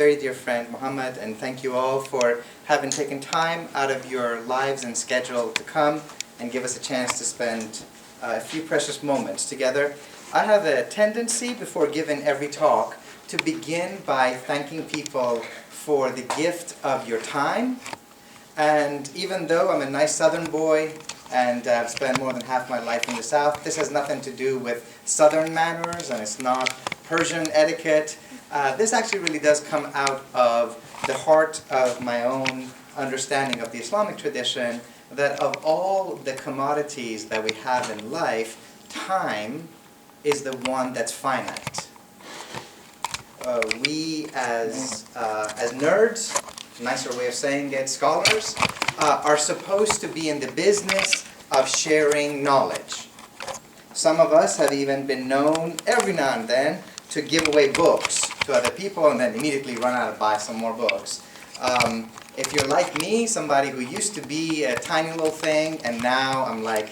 Very dear friend Muhammad, and thank you all for having taken time out of your lives and schedule to come and give us a chance to spend a few precious moments together. I have a tendency before giving every talk to begin by thanking people for the gift of your time. And even though I'm a nice southern boy and I've spent more than half my life in the South, this has nothing to do with southern manners, and it's not Persian etiquette. This actually really does come out of the heart of my own understanding of the Islamic tradition, that of all the commodities that we have in life, time is the one that's finite. We as nerds, nicer way of saying it, scholars, are supposed to be in the business of sharing knowledge. Some of us have even been known every now and then to give away books to other people and then immediately run out and buy some more books. If you're like me, somebody who used to be a tiny little thing and now I'm like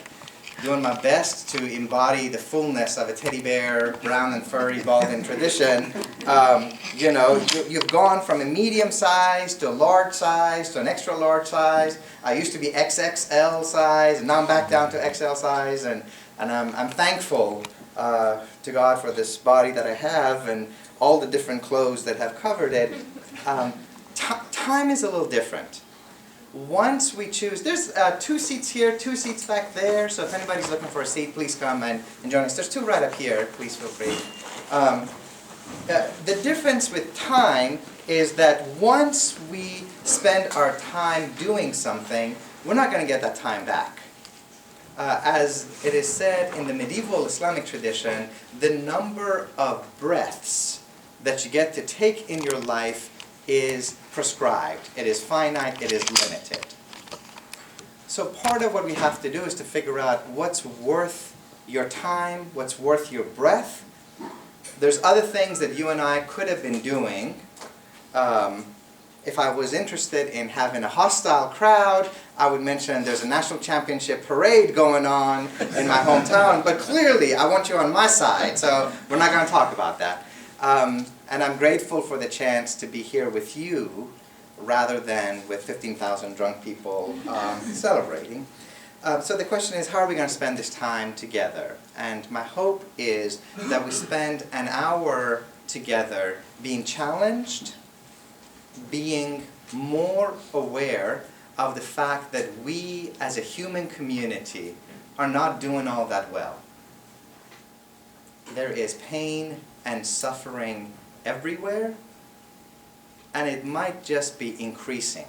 doing my best to embody the fullness of a teddy bear, brown and furry, balding tradition, you've gone from a medium size to a large size to an extra large size. I used to be XXL size and now I'm back down to XL size, and I'm thankful to God for this body that I have and all the different clothes that have covered it. Time is a little different. Once we choose, there's 2 seats here, 2 seats back there, so if anybody's looking for a seat, please come and join us. There's 2 right up here, please feel free. The difference with time is that once we spend our time doing something, we're not going to get that time back. As it is said in the medieval Islamic tradition, the number of breaths that you get to take in your life is prescribed. It is finite, it is limited. So part of what we have to do is to figure out what's worth your time, what's worth your breath. There's other things that you and I could have been doing. If I was interested in having a hostile crowd, I would mention there's a national championship parade going on in my hometown, but clearly I want you on my side, so we're not going to talk about that. And I'm grateful for the chance to be here with you rather than with 15,000 drunk people celebrating. So the question is, how are we going to spend this time together? And my hope is that we spend an hour together being challenged, being more aware of the fact that we as a human community are not doing all that well. There is pain and suffering everywhere, and it might just be increasing.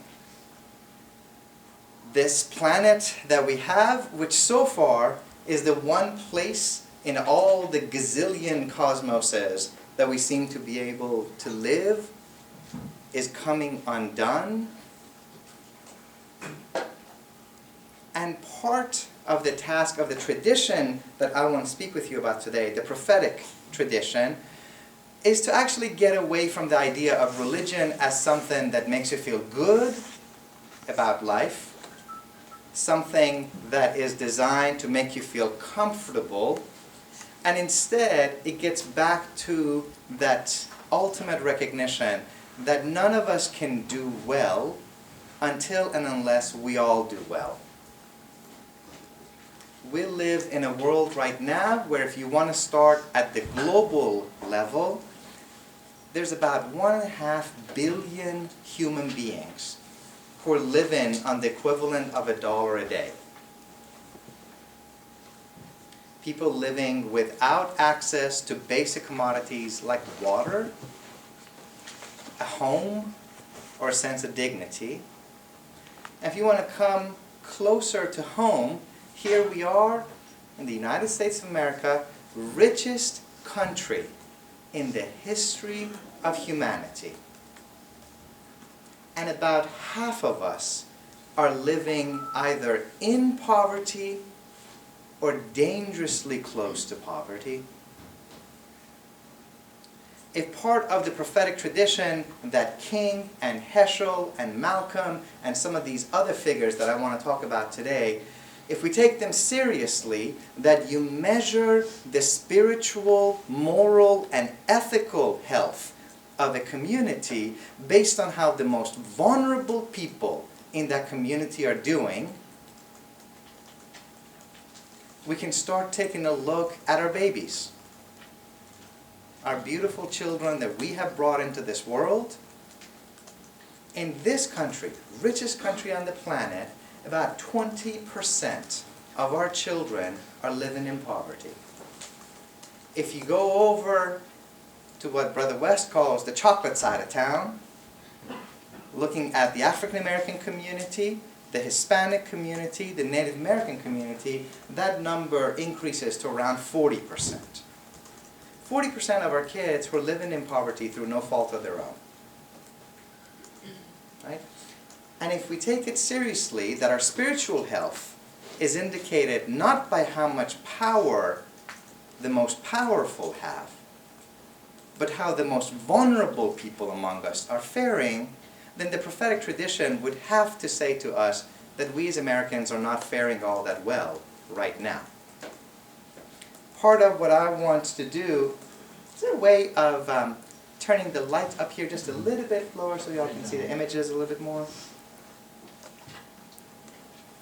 This planet that we have, which so far is the one place in all the gazillion cosmoses that we seem to be able to live, is coming undone. And part of the task of the tradition that I want to speak with you about today, the prophetic tradition, is to actually get away from the idea of religion as something that makes you feel good about life, something that is designed to make you feel comfortable, and instead it gets back to that ultimate recognition that none of us can do well until and unless we all do well. We live in a world right now where if you want to start at the global level, there's about 1.5 billion human beings who are living on the equivalent of $1 a day. People living without access to basic commodities like water, a home, or a sense of dignity. And if you want to come closer to home, here we are in the United States of America, richest country in the history of humanity. And about half of us are living either in poverty or dangerously close to poverty. If part of the prophetic tradition that King and Heschel and Malcolm and some of these other figures that I want to talk about today, if we take them seriously, that you measure the spiritual, moral, and ethical health of a community based on how the most vulnerable people in that community are doing, we can start taking a look at our babies. Our beautiful children that we have brought into this world. In this country, richest country on the planet, about 20% of our children are living in poverty. If you go over to what Brother West calls the chocolate side of town, looking at the African American community, the Hispanic community, the Native American community, that number increases to around 40%. 40% of our kids who are living in poverty through no fault of their own. Right? And if we take it seriously that our spiritual health is indicated not by how much power the most powerful have, but how the most vulnerable people among us are faring, then the prophetic tradition would have to say to us that we as Americans are not faring all that well right now. Part of what I want to do is a way of turning the light up here just a little bit lower so y'all can see the images a little bit more.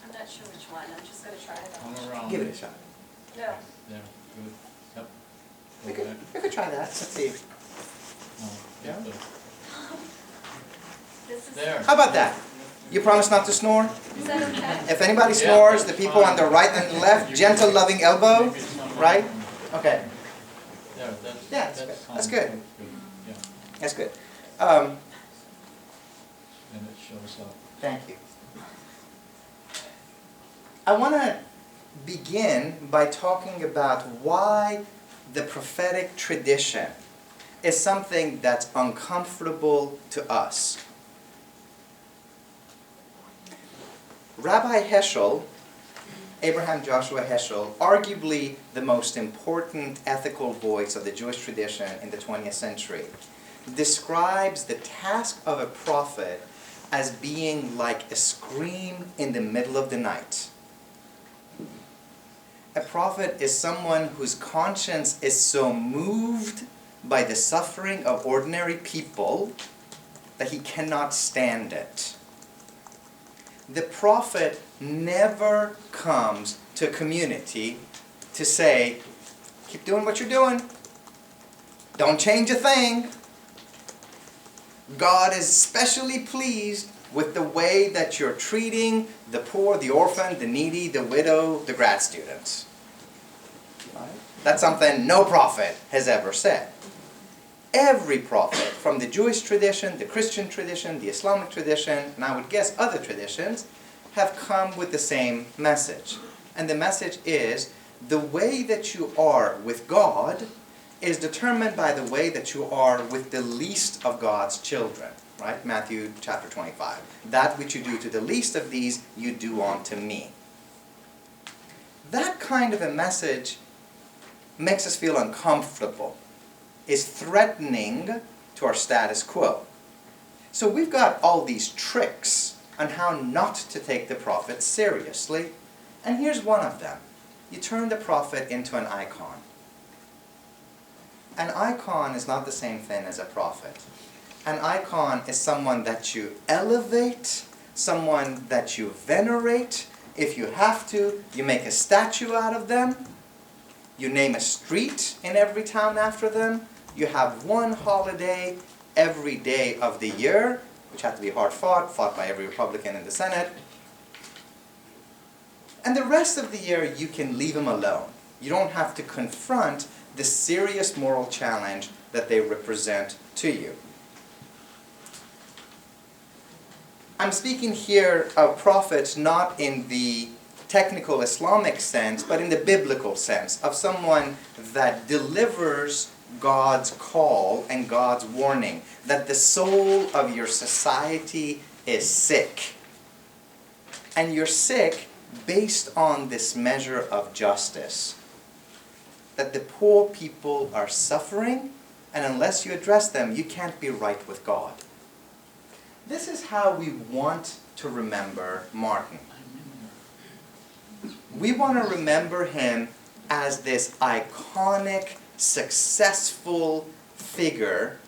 I'm not sure which one. I'm just going to try it Come out. around. Give it a shot. No. There, good. Yep. We Go could, back. we could try that. Let's see. No, Yeah? keep This is, There. How about that? You promise not to snore? is that okay? If anybody Yeah, snores, the that's people fine. on the right and the left, gentle, loving elbow, Maybe someone- right? Okay, There, Yeah, that's good. That's good. Yeah, that's good. and it shows up. Thank you. I want to begin by talking about why the prophetic tradition is something that's uncomfortable to us. Rabbi Heschel, Abraham Joshua Heschel, arguably the most important ethical voice of the Jewish tradition in the 20th century, describes the task of a prophet as being like a scream in the middle of the night. A prophet is someone whose conscience is so moved by the suffering of ordinary people that he cannot stand it. The prophet never comes to a community to say, keep doing what you're doing. Don't change a thing. God is especially pleased with the way that you're treating the poor, the orphan, the needy, the widow, the grad students. Right? That's something no prophet has ever said. Every prophet, from the Jewish tradition, the Christian tradition, the Islamic tradition, and I would guess other traditions, have come with the same message. And the message is, the way that you are with God is determined by the way that you are with the least of God's children. Right? Matthew chapter 25. That which you do to the least of these, you do unto me. That kind of a message makes us feel uncomfortable, is threatening to our status quo. So we've got all these tricks on how not to take the prophet seriously. And here's one of them. You turn the prophet into an icon. An icon is not the same thing as a prophet. An icon is someone that you elevate, someone that you venerate. If you have to, you make a statue out of them. You name a street in every town after them. You have one holiday every day of the year, which had to be hard fought by every Republican in the Senate. And the rest of the year, you can leave them alone. You don't have to confront the serious moral challenge that they represent to you. I'm speaking here of prophets not in the technical Islamic sense, but in the biblical sense, of someone that delivers God's call and God's warning that the soul of your society is sick. And you're sick based on this measure of justice. That the poor people are suffering, and unless you address them, you can't be right with God. This is how we want to remember Martin. We want to remember him as this iconic, successful figure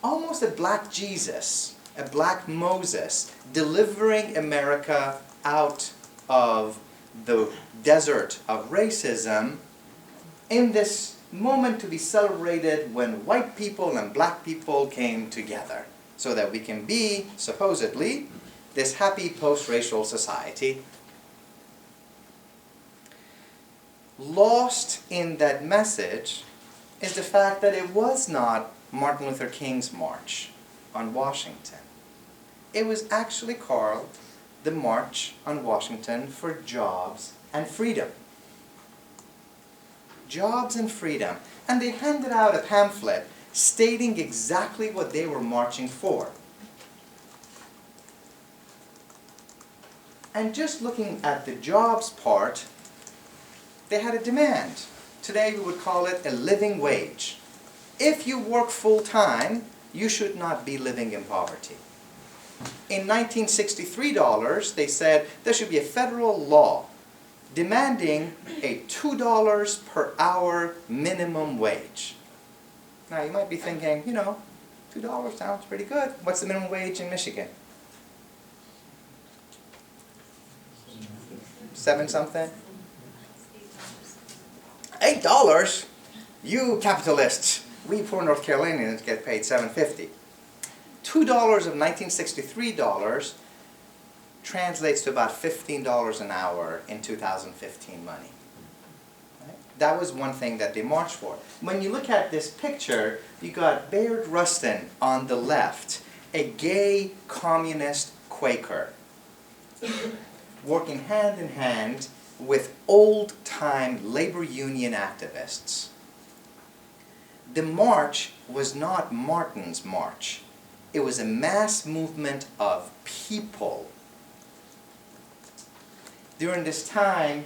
almost a black Jesus, a black Moses, delivering America out of the desert of racism in this moment to be celebrated when white people and black people came together so that we can be, supposedly, this happy post-racial society. Lost in that message is the fact that it was not Martin Luther King's march on Washington. It was actually called the March on Washington for Jobs and Freedom. Jobs and freedom. And they handed out a pamphlet stating exactly what they were marching for. And just looking at the jobs part, they had a demand. Today we would call it a living wage. If you work full-time, you should not be living in poverty. In 1963 dollars, they said there should be a federal law demanding a $2 per hour minimum wage. Now you might be thinking, you know, $2 sounds pretty good. What's the minimum wage in Michigan? 7 something? $8? You capitalists! We poor North Carolinians get paid $7.50. $2 of 1963 dollars translates to about $15 an hour in 2015 money. Right? That was one thing that they marched for. When you look at this picture, you got Bayard Rustin on the left, a gay communist Quaker, working hand in hand with old-time labor union activists. The march was not Martin's march. It was a mass movement of people. During this time,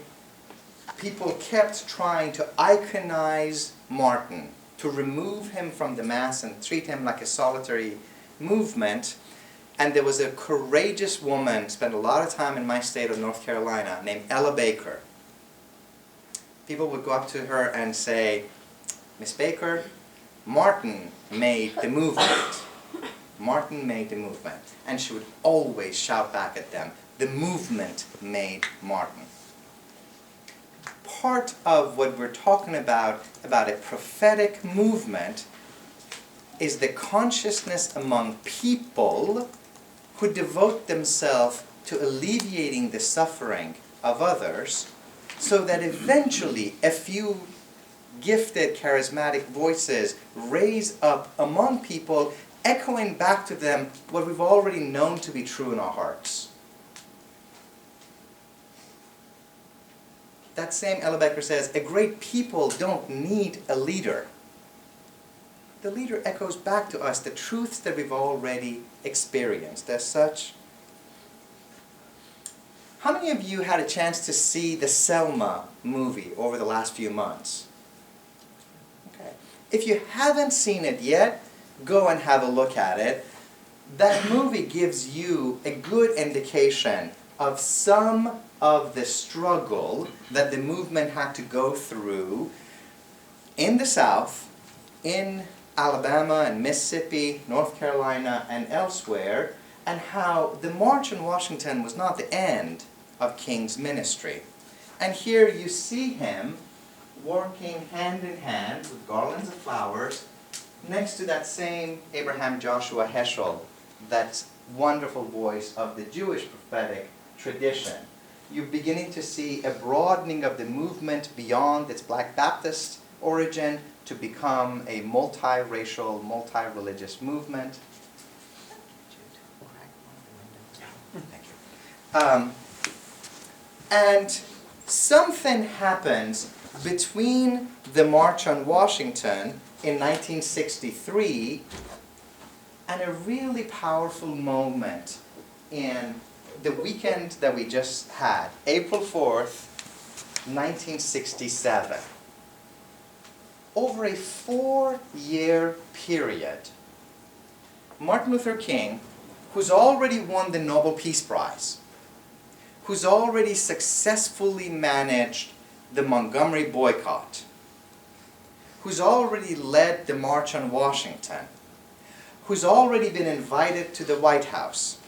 people kept trying to iconize Martin, to remove him from the mass and treat him like a solitary movement. And there was a courageous woman, spent a lot of time in my state of North Carolina, named Ella Baker. People would go up to her and say, "Miss Baker, Martin made the movement. Martin made the movement." And she would always shout back at them, "The movement made Martin." Part of what we're talking about a prophetic movement, is the consciousness among people who devote themselves to alleviating the suffering of others, so that eventually a few gifted, charismatic voices raise up among people, echoing back to them what we've already known to be true in our hearts. That same Ella Baker says, a great people don't need a leader. The leader echoes back to us the truths that we've already experienced. As such, how many of you had a chance to see the Selma movie over the last few months? Okay. If you haven't seen it yet, go and have a look at it. That movie gives you a good indication of some of the struggle that the movement had to go through in the South, in Alabama and Mississippi, North Carolina, and elsewhere, and how the March on Washington was not the end of King's ministry. And here you see him working hand in hand with garlands of flowers next to that same Abraham Joshua Heschel, that wonderful voice of the Jewish prophetic tradition. You're beginning to see a broadening of the movement beyond its Black Baptist origin to become a multiracial, multi-religious movement. Thank you. And something happens between the March on Washington in 1963 and a really powerful moment in the weekend that we just had, April 4th, 1967. Over a 4-year period, Martin Luther King, who's already won the Nobel Peace Prize, who's already successfully managed the Montgomery boycott, who's already led the March on Washington, who's already been invited to the White House,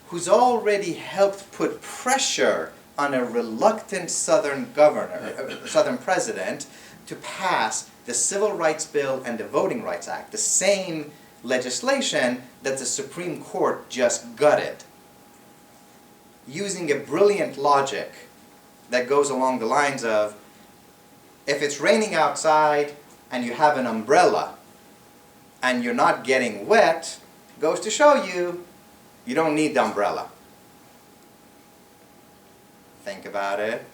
who's already helped put pressure on a reluctant Southern president to pass the Civil Rights Bill and the Voting Rights Act, the same legislation that the Supreme Court just gutted, using a brilliant logic that goes along the lines of, if it's raining outside and you have an umbrella and you're not getting wet, goes to show you, you don't need the umbrella. Think about it.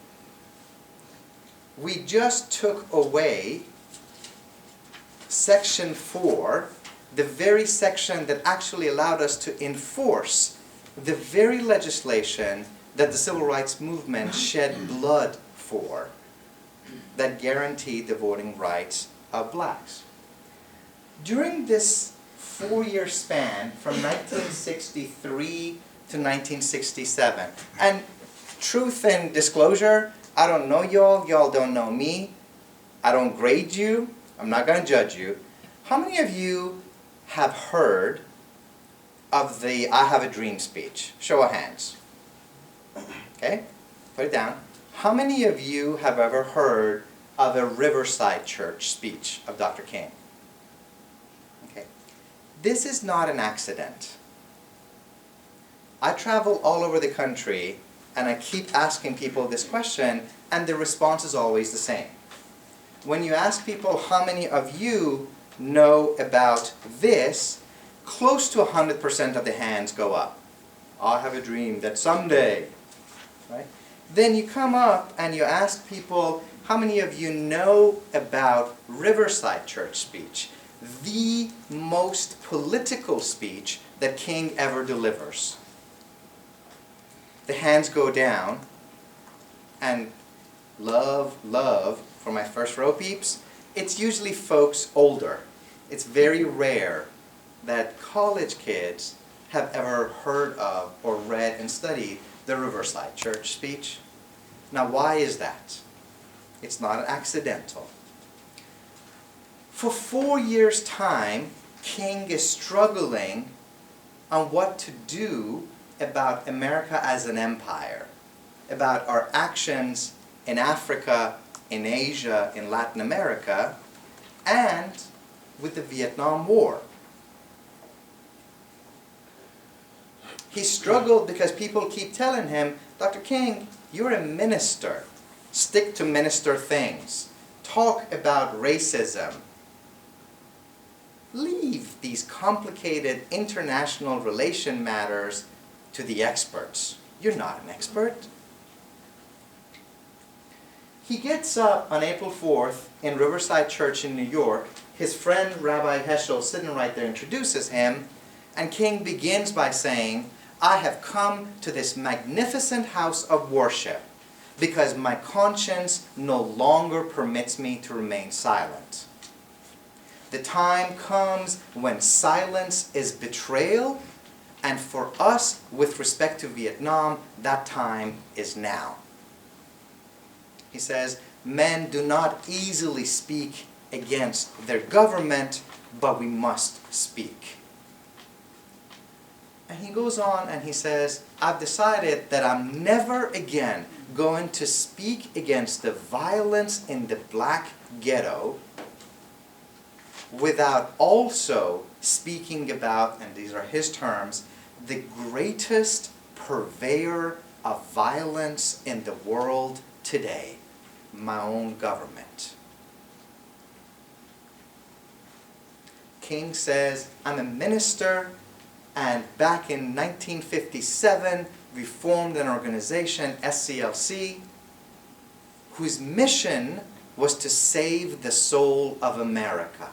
We just took away Section 4, the very section that actually allowed us to enforce the very legislation that the Civil Rights Movement shed blood for, that guaranteed the voting rights of blacks. During this 4-year span from 1963 to 1967, and truth and disclosure, I don't know y'all, y'all don't know me, I don't grade you, I'm not going to judge you. How many of you have heard of the I Have a Dream speech? Show of hands. Okay, put it down. How many of you have ever heard of a Riverside Church speech of Dr. King? Okay, this is not an accident. I travel all over the country and I keep asking people this question, and the response is always the same. When you ask people how many of you know about this, close to 100% of the hands go up. I have a dream that someday, right? Then you come up and you ask people, how many of you know about Riverside Church speech? The most political speech that King ever delivers. The hands go down, and love, for my first row peeps, it's usually folks older. It's very rare that college kids have ever heard of or read and studied the Riverside Church speech. Now, why is that? It's not accidental. For 4 years' time, King is struggling on what to do about America as an empire, about our actions in Africa, in Asia, in Latin America, and with the Vietnam War. He struggled because people keep telling him, Dr. King, you're a minister. Stick to minister things. Talk about racism. Leave these complicated international relation matters to the experts. You're not an expert. He gets up on April 4th in Riverside Church in New York. His friend Rabbi Heschel, sitting right there, introduces him, and King begins by saying, I have come to this magnificent house of worship because my conscience no longer permits me to remain silent. The time comes when silence is betrayal, and for us, with respect to Vietnam, that time is now. He says, men do not easily speak against their government, but we must speak. And he goes on and he says, I've decided that I'm never again going to speak against the violence in the black ghetto without also speaking about, and these are his terms, the greatest purveyor of violence in the world today, my own government. King says, I'm a minister, and back in 1957 we formed an organization, SCLC, whose mission was to save the soul of America.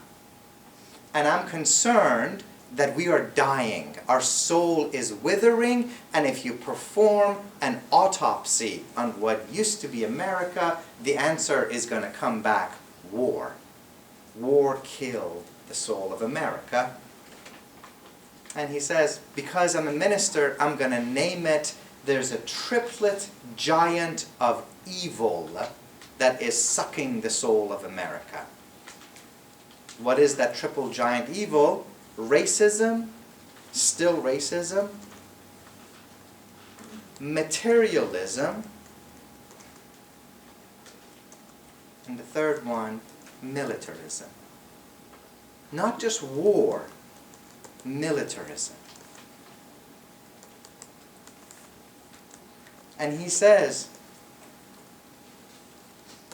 And I'm concerned that we are dying. Our soul is withering, and if you perform an autopsy on what used to be America, the answer is going to come back, war. War killed the soul of America. And he says, because I'm a minister, I'm going to name it, there's a triplet giant of evil that is sucking the soul of America. What is that triple giant evil? racism, still racism, materialism, and the third one, militarism. Not just war, militarism. And he says,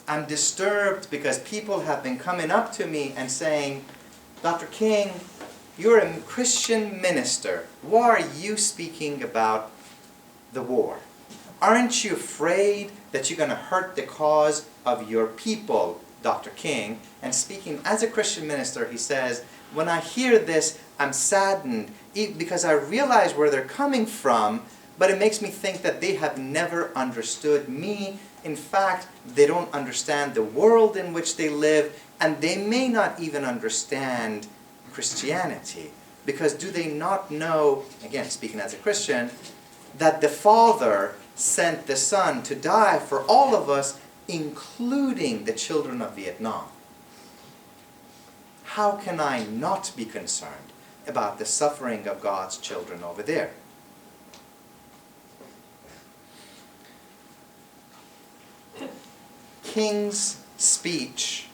I'm disturbed because people have been coming up to me and saying, Dr. King, you're a Christian minister. Why are you speaking about the war? Aren't you afraid that you're going to hurt the cause of your people, Dr. King? And speaking as a Christian minister, he says, when I hear this, I'm saddened because I realize where they're coming from, but it makes me think that they have never understood me. In fact, they don't understand the world in which they live, and they may not even understand Christianity. Because do they not know, again speaking as a Christian, that the Father sent the Son to die for all of us, including the children of Vietnam? How can I not be concerned about the suffering of God's children over there? King's speech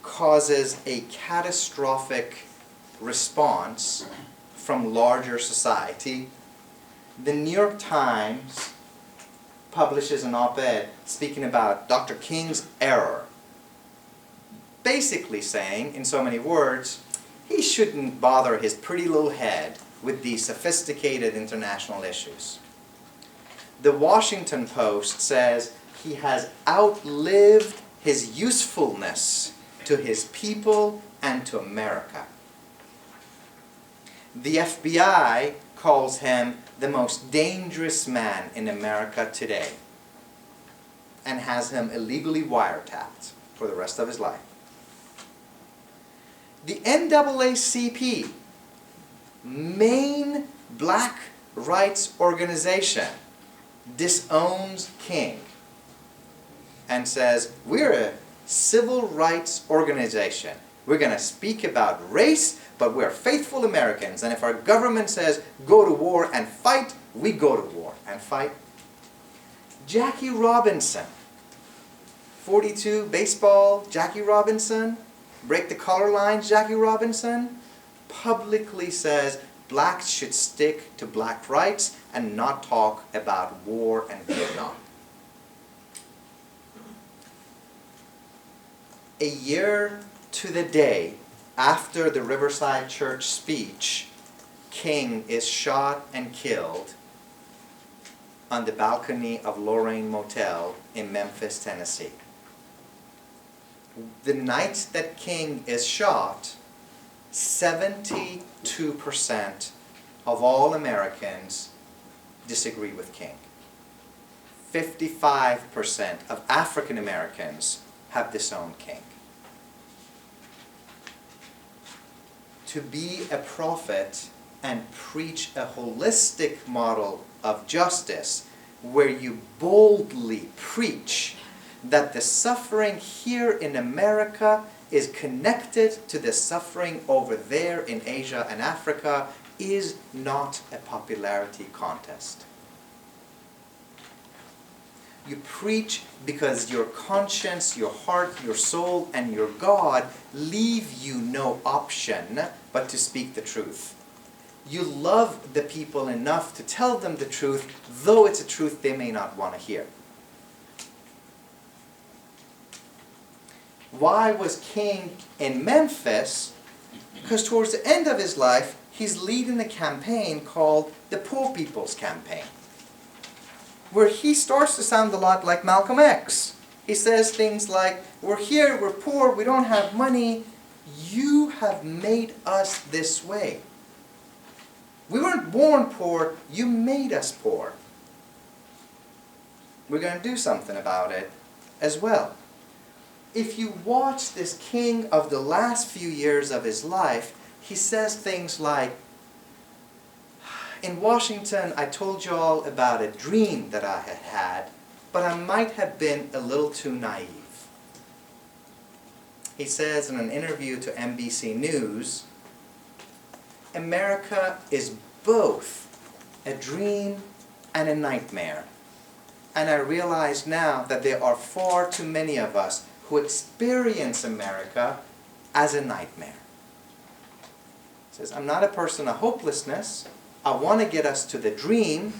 causes a catastrophic response from larger society. The New York Times publishes an op-ed speaking about Dr. King's error. Basically saying, in so many words, he shouldn't bother his pretty little head with these sophisticated international issues. The Washington Post says he has outlived his usefulness to his people and to America. The FBI calls him the most dangerous man in America today and has him illegally wiretapped for the rest of his life. The NAACP, main black rights organization, disowns King and says, we're a civil rights organization. We're going to speak about race, but we're faithful Americans. And if our government says, go to war and fight, we go to war and fight. Jackie Robinson, 42, baseball, Jackie Robinson, break the color lines, Jackie Robinson, publicly says blacks should stick to black rights and not talk about war and Vietnam. A year to the day after the Riverside Church speech, King is shot and killed on the balcony of Lorraine Motel in Memphis, Tennessee. The night that King is shot, 72% of all Americans disagree with King. 55% of African Americans have disowned King. To be a prophet and preach a holistic model of justice where you boldly preach that the suffering here in America is connected to the suffering over there in Asia and Africa is not a popularity contest. You preach because your conscience, your heart, your soul, and your God leave you no option but to speak the truth. You love the people enough to tell them the truth, though it's a truth they may not want to hear. Why was King in Memphis? Because towards the end of his life, he's leading a campaign called the Poor People's Campaign, where he starts to sound a lot like Malcolm X. He says things like, we're here, we're poor, we don't have money. You have made us this way. We weren't born poor, you made us poor. We're going to do something about it as well. If you watch this king of the last few years of his life, he says things like, in Washington, I told you all about a dream that I had had, but I might have been a little too naive. He says in an interview to NBC News, America is both a dream and a nightmare. And I realize now that there are far too many of us who experience America as a nightmare. It says, I'm not a person of hopelessness. I want to get us to the dream,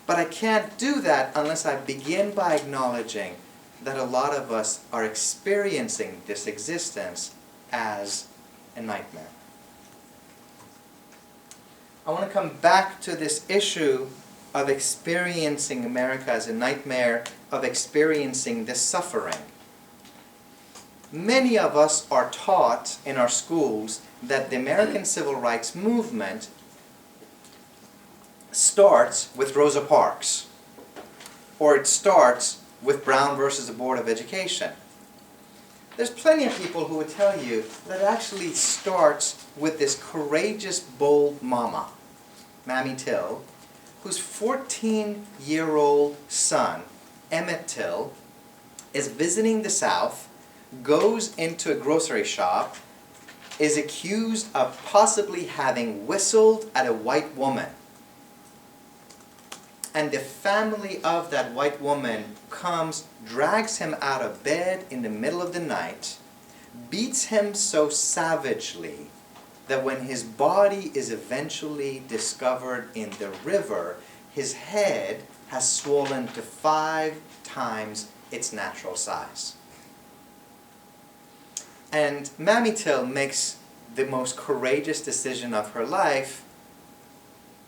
but I can't do that unless I begin by acknowledging that a lot of us are experiencing this existence as a nightmare. I want to come back to this issue of experiencing America as a nightmare, of experiencing the suffering. Many of us are taught in our schools that the American Civil Rights Movement starts with Rosa Parks, or it starts with Brown versus the Board of Education. There's plenty of people who would tell you that it actually starts with this courageous, bold mama, Mammy Till, whose 14-year-old son, Emmett Till, is visiting the South, goes into a grocery shop, is accused of possibly having whistled at a white woman. And the family of that white woman comes, drags him out of bed in the middle of the night, beats him so savagely that when his body is eventually discovered in the river, his head has swollen to 5 times its natural size. And Mammy Till makes the most courageous decision of her life.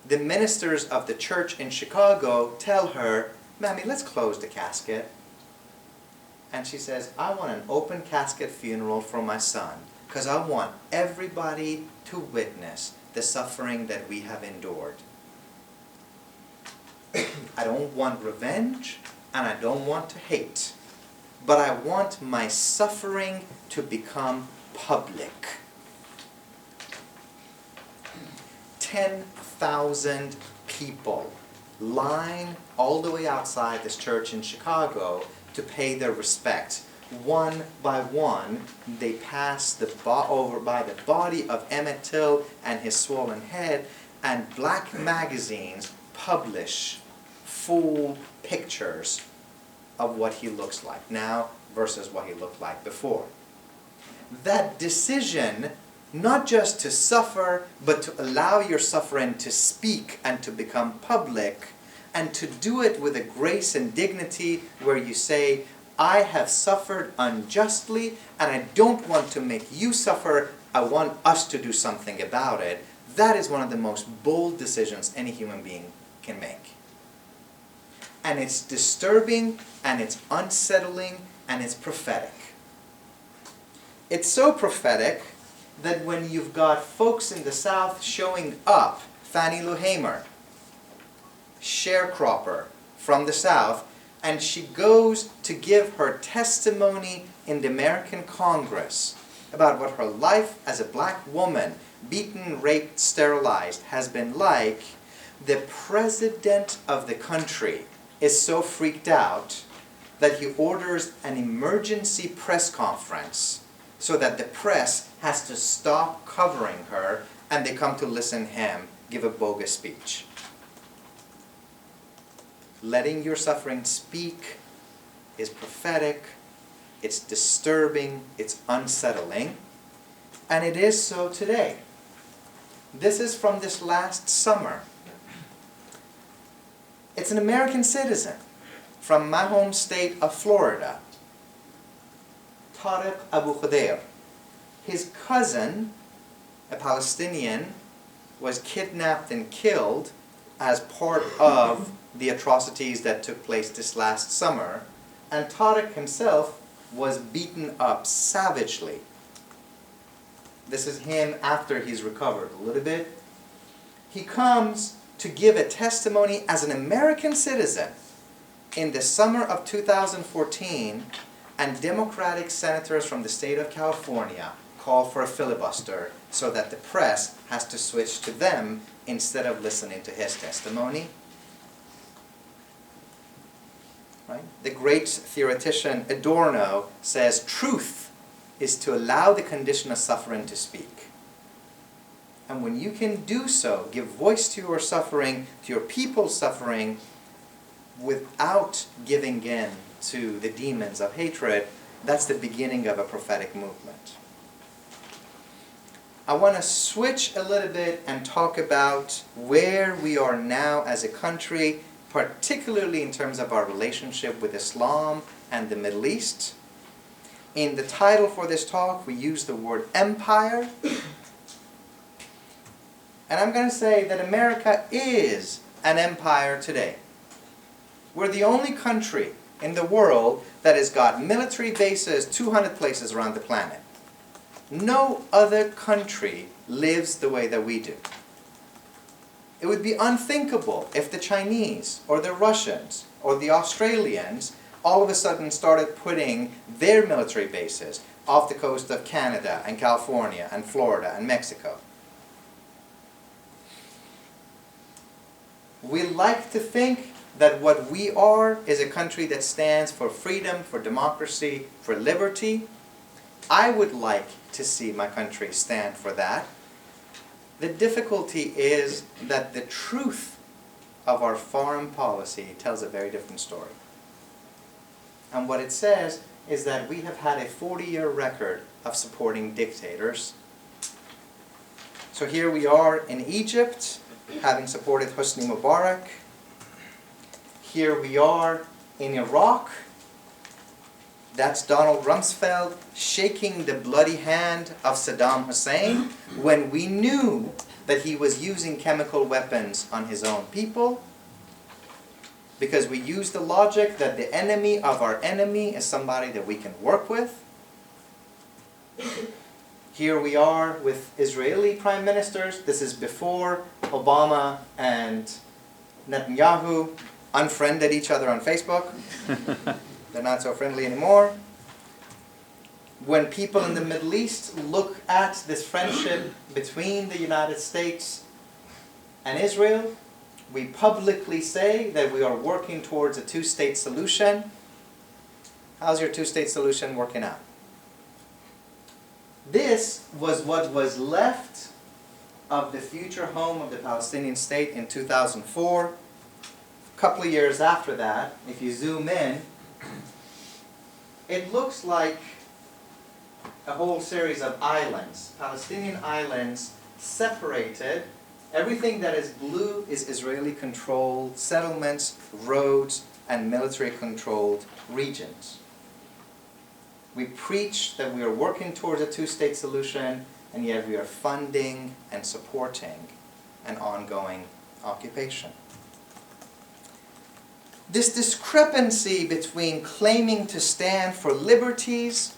The ministers of the church in Chicago tell her, Mammy, let's close the casket. And she says, I want an open casket funeral for my son, because I want everybody to witness the suffering that we have endured. I don't want revenge, and I don't want to hate, but I want my suffering to become public. 10,000 people line all the way outside this church in Chicago to pay their respects. One by one, they pass over by the body of Emmett Till and his swollen head, and black magazines publish full pictures of what he looks like now versus what he looked like before. That decision, not just to suffer, but to allow your suffering to speak and to become public, and to do it with a grace and dignity where you say, I have suffered unjustly, and I don't want to make you suffer, I want us to do something about it. That is one of the most bold decisions any human being can make. And it's disturbing, and it's unsettling, and it's prophetic. It's so prophetic that when you've got folks in the South showing up, Fannie Lou Hamer, sharecropper from the South, and she goes to give her testimony in the American Congress about what her life as a black woman, beaten, raped, sterilized, has been like, the president of the country is so freaked out that he orders an emergency press conference so that the press has to stop covering her and they come to listen to him give a bogus speech. Letting your suffering speak is prophetic, it's disturbing, it's unsettling, and it is so today. This is from this last summer. It's an American citizen from my home state of Florida, Tariq Abu Khudair. His cousin, a Palestinian, was kidnapped and killed as part of the atrocities that took place this last summer, and Tariq himself was beaten up savagely. This is him after he's recovered a little bit. He comes to give a testimony as an American citizen in the summer of 2014, and Democratic senators from the state of California call for a filibuster so that the press has to switch to them instead of listening to his testimony. Right? The great theoretician Adorno says truth is to allow the condition of suffering to speak. And when you can do so, give voice to your suffering, to your people's suffering, without giving in to the demons of hatred, that's the beginning of a prophetic movement. I want to switch a little bit and talk about where we are now as a country, particularly in terms of our relationship with Islam and the Middle East. In the title for this talk, we use the word empire. And I'm going to say that America is an empire today. We're the only country in the world that has got military bases 200 places around the planet. No other country lives the way that we do. It would be unthinkable if the Chinese or the Russians or the Australians all of a sudden started putting their military bases off the coast of Canada and California and Florida and Mexico. We like to think that what we are is a country that stands for freedom, for democracy, for liberty. I would like to see my country stand for that. The difficulty is that the truth of our foreign policy tells a very different story. And what it says is that we have had a 40-year record of supporting dictators. So here we are in Egypt, having supported Hosni Mubarak. Here we are in Iraq. That's Donald Rumsfeld shaking the bloody hand of Saddam Hussein when we knew that he was using chemical weapons on his own people, because we use the logic that the enemy of our enemy is somebody that we can work with. Here we are with Israeli prime ministers. This is before Obama and Netanyahu unfriended each other on Facebook. They're not so friendly anymore. When people in the Middle East look at this friendship between the United States and Israel, we publicly say that we are working towards a two-state solution. How's your two-state solution working out? This was what was left of the future home of the Palestinian state in 2004. A couple of years after that, if you zoom in, it looks like a whole series of islands, Palestinian islands, separated. Everything that is blue is Israeli-controlled settlements, roads, and military-controlled regions. We preach that we are working towards a two-state solution, and yet we are funding and supporting an ongoing occupation. This discrepancy between claiming to stand for liberties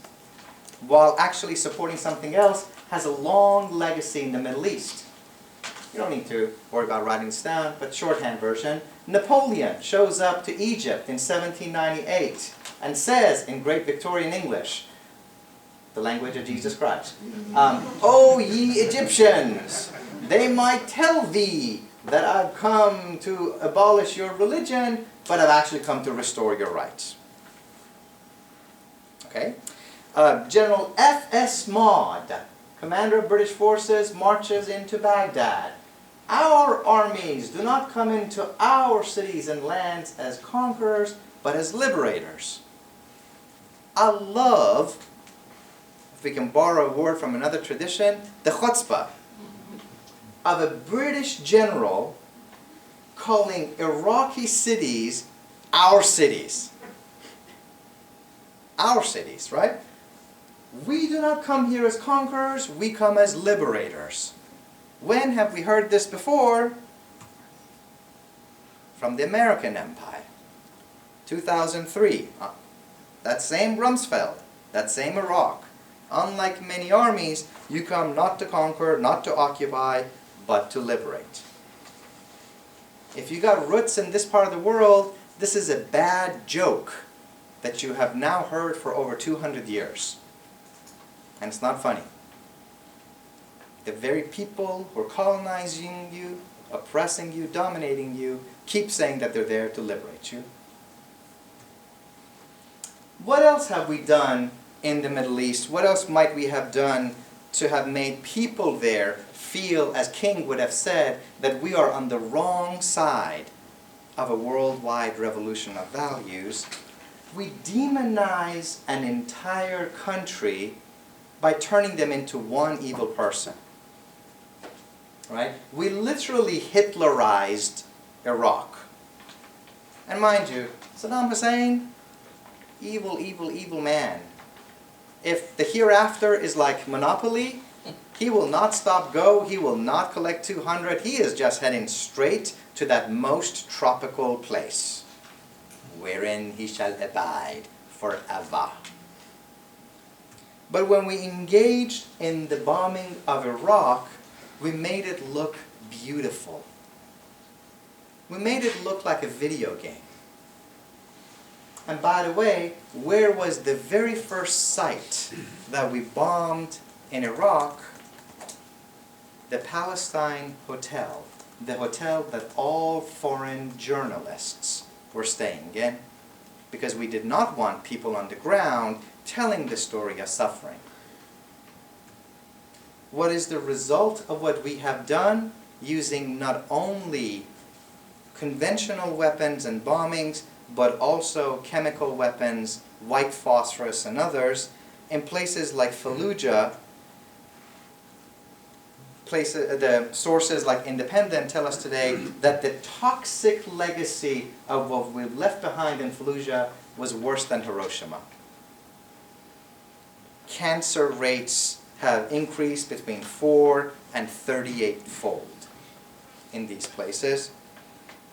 while actually supporting something else has a long legacy in the Middle East. You don't need to worry about writing this down, but shorthand version. Napoleon shows up to Egypt in 1798 and says in great Victorian English, the language of Jesus Christ, "O ye Egyptians, they might tell thee that I've come to abolish your religion, but I've actually come to restore your rights." Okay? General F.S. Maud, commander of British forces, marches into Baghdad. "Our armies do not come into our cities and lands as conquerors, but as liberators." I love, if we can borrow a word from another tradition, the chutzpah of a British general calling Iraqi cities our cities. Our cities, right? We do not come here as conquerors, we come as liberators. When have we heard this before? From the American Empire. 2003. That same Rumsfeld, that same Iraq. Unlike many armies, you come not to conquer, not to occupy, but to liberate. If you got roots in this part of the world, this is a bad joke that you have now heard for over 200 years. And it's not funny. The very people who are colonizing you, oppressing you, dominating you, keep saying that they're there to liberate you. What else have we done in the Middle East? What else might we have done to have made people there feel, as King would have said, that we are on the wrong side of a worldwide revolution of values, we demonize an entire country by turning them into one evil person. Right? We literally Hitlerized Iraq. And mind you, Saddam Hussein, evil, evil, evil man. If the hereafter is like Monopoly, he will not stop go, he will not collect 200, he is just heading straight to that most tropical place, wherein he shall abide forever. But when we engaged in the bombing of Iraq, we made it look beautiful. We made it look like a video game. And by the way, where was the very first site that we bombed in Iraq? The Palestine Hotel. The hotel that all foreign journalists were staying in, because we did not want people on the ground telling the story of suffering. What is the result of what we have done? Using not only conventional weapons and bombings, but also chemical weapons, white phosphorus and others, in places like Fallujah. The sources like Independent tell us today that the toxic legacy of what we left behind in Fallujah was worse than Hiroshima. Cancer rates have increased between 4 and 38-fold in these places.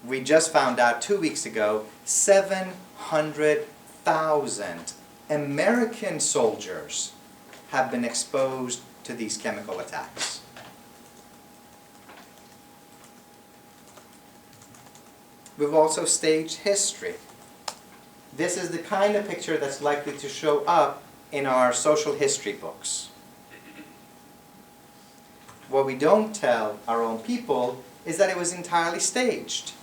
We just found out 2 weeks ago, 700,000 American soldiers have been exposed to these chemical attacks. We've also staged history. This is the kind of picture that's likely to show up in our social history books. What we don't tell our own people is that it was entirely staged.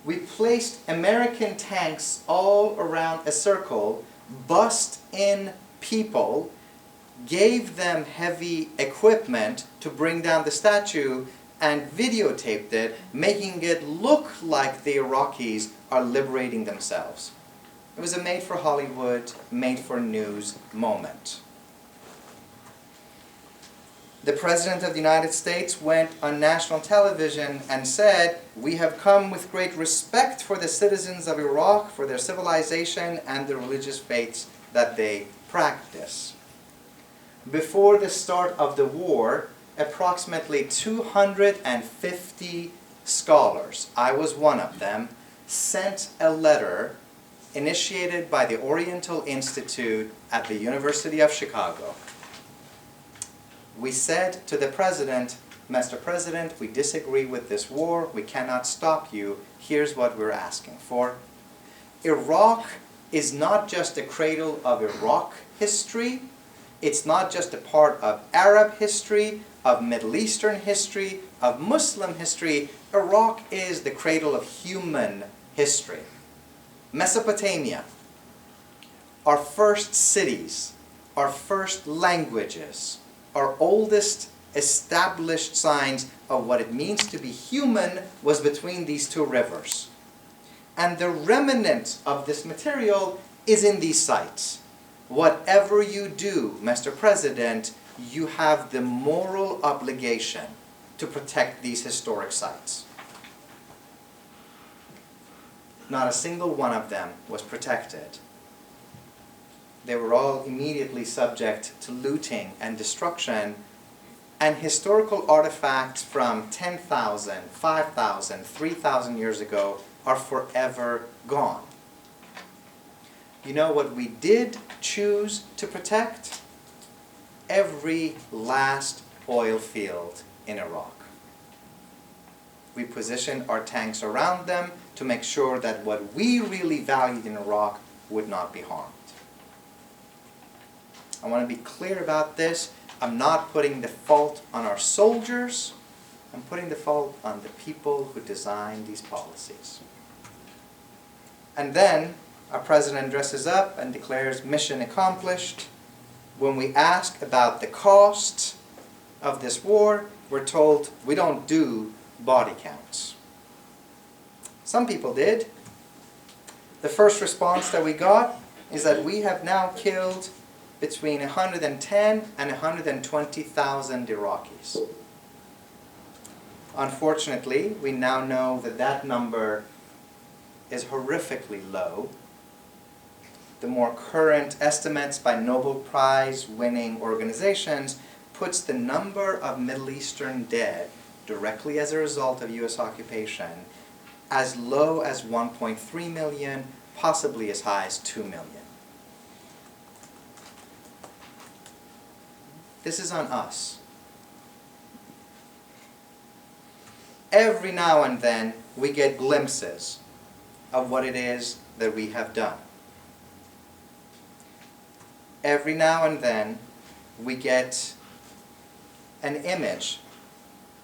We placed American tanks all around a circle, bussed in people, gave them heavy equipment to bring down the statue, and videotaped it, making it look like the Iraqis are liberating themselves. It was a made-for-Hollywood, made-for-news moment. The President of the United States went on national television and said, "We have come with great respect for the citizens of Iraq, for their civilization and the religious faiths that they practice." Before the start of the war, approximately 250 scholars, I was one of them, sent a letter initiated by the Oriental Institute at the University of Chicago. We said to the President, "Mr. President, we disagree with this war, we cannot stop you, here's what we're asking for." Iraq is not just a cradle of Iraq history, it's not just a part of Arab history, of Middle Eastern history, of Muslim history. Iraq is the cradle of human history. Mesopotamia, our first cities, our first languages, our oldest established signs of what it means to be human was between these two rivers. And the remnant of this material is in these sites. Whatever you do, Mr. President, you have the moral obligation to protect these historic sites. Not a single one of them was protected. They were all immediately subject to looting and destruction, and historical artifacts from 10,000, 5,000, 3,000 years ago are forever gone. You know what we did choose to protect? Every last oil field in Iraq. We positioned our tanks around them to make sure that what we really valued in Iraq would not be harmed. I want to be clear about this. I'm not putting the fault on our soldiers. I'm putting the fault on the people who designed these policies. And then our president dresses up and declares mission accomplished. When we ask about the cost, of this war, we're told we don't do body counts. Some people did. The first response that we got is that we have now killed between 110 and 120,000 Iraqis. Unfortunately, we now know that that number is horrifically low. The more current estimates by Nobel Prize winning organizations puts the number of Middle Eastern dead directly as a result of US occupation as low as 1.3 million, possibly as high as 2 million. This is on us. Every now and then we get glimpses of what it is that we have done. Every now and then we get an image,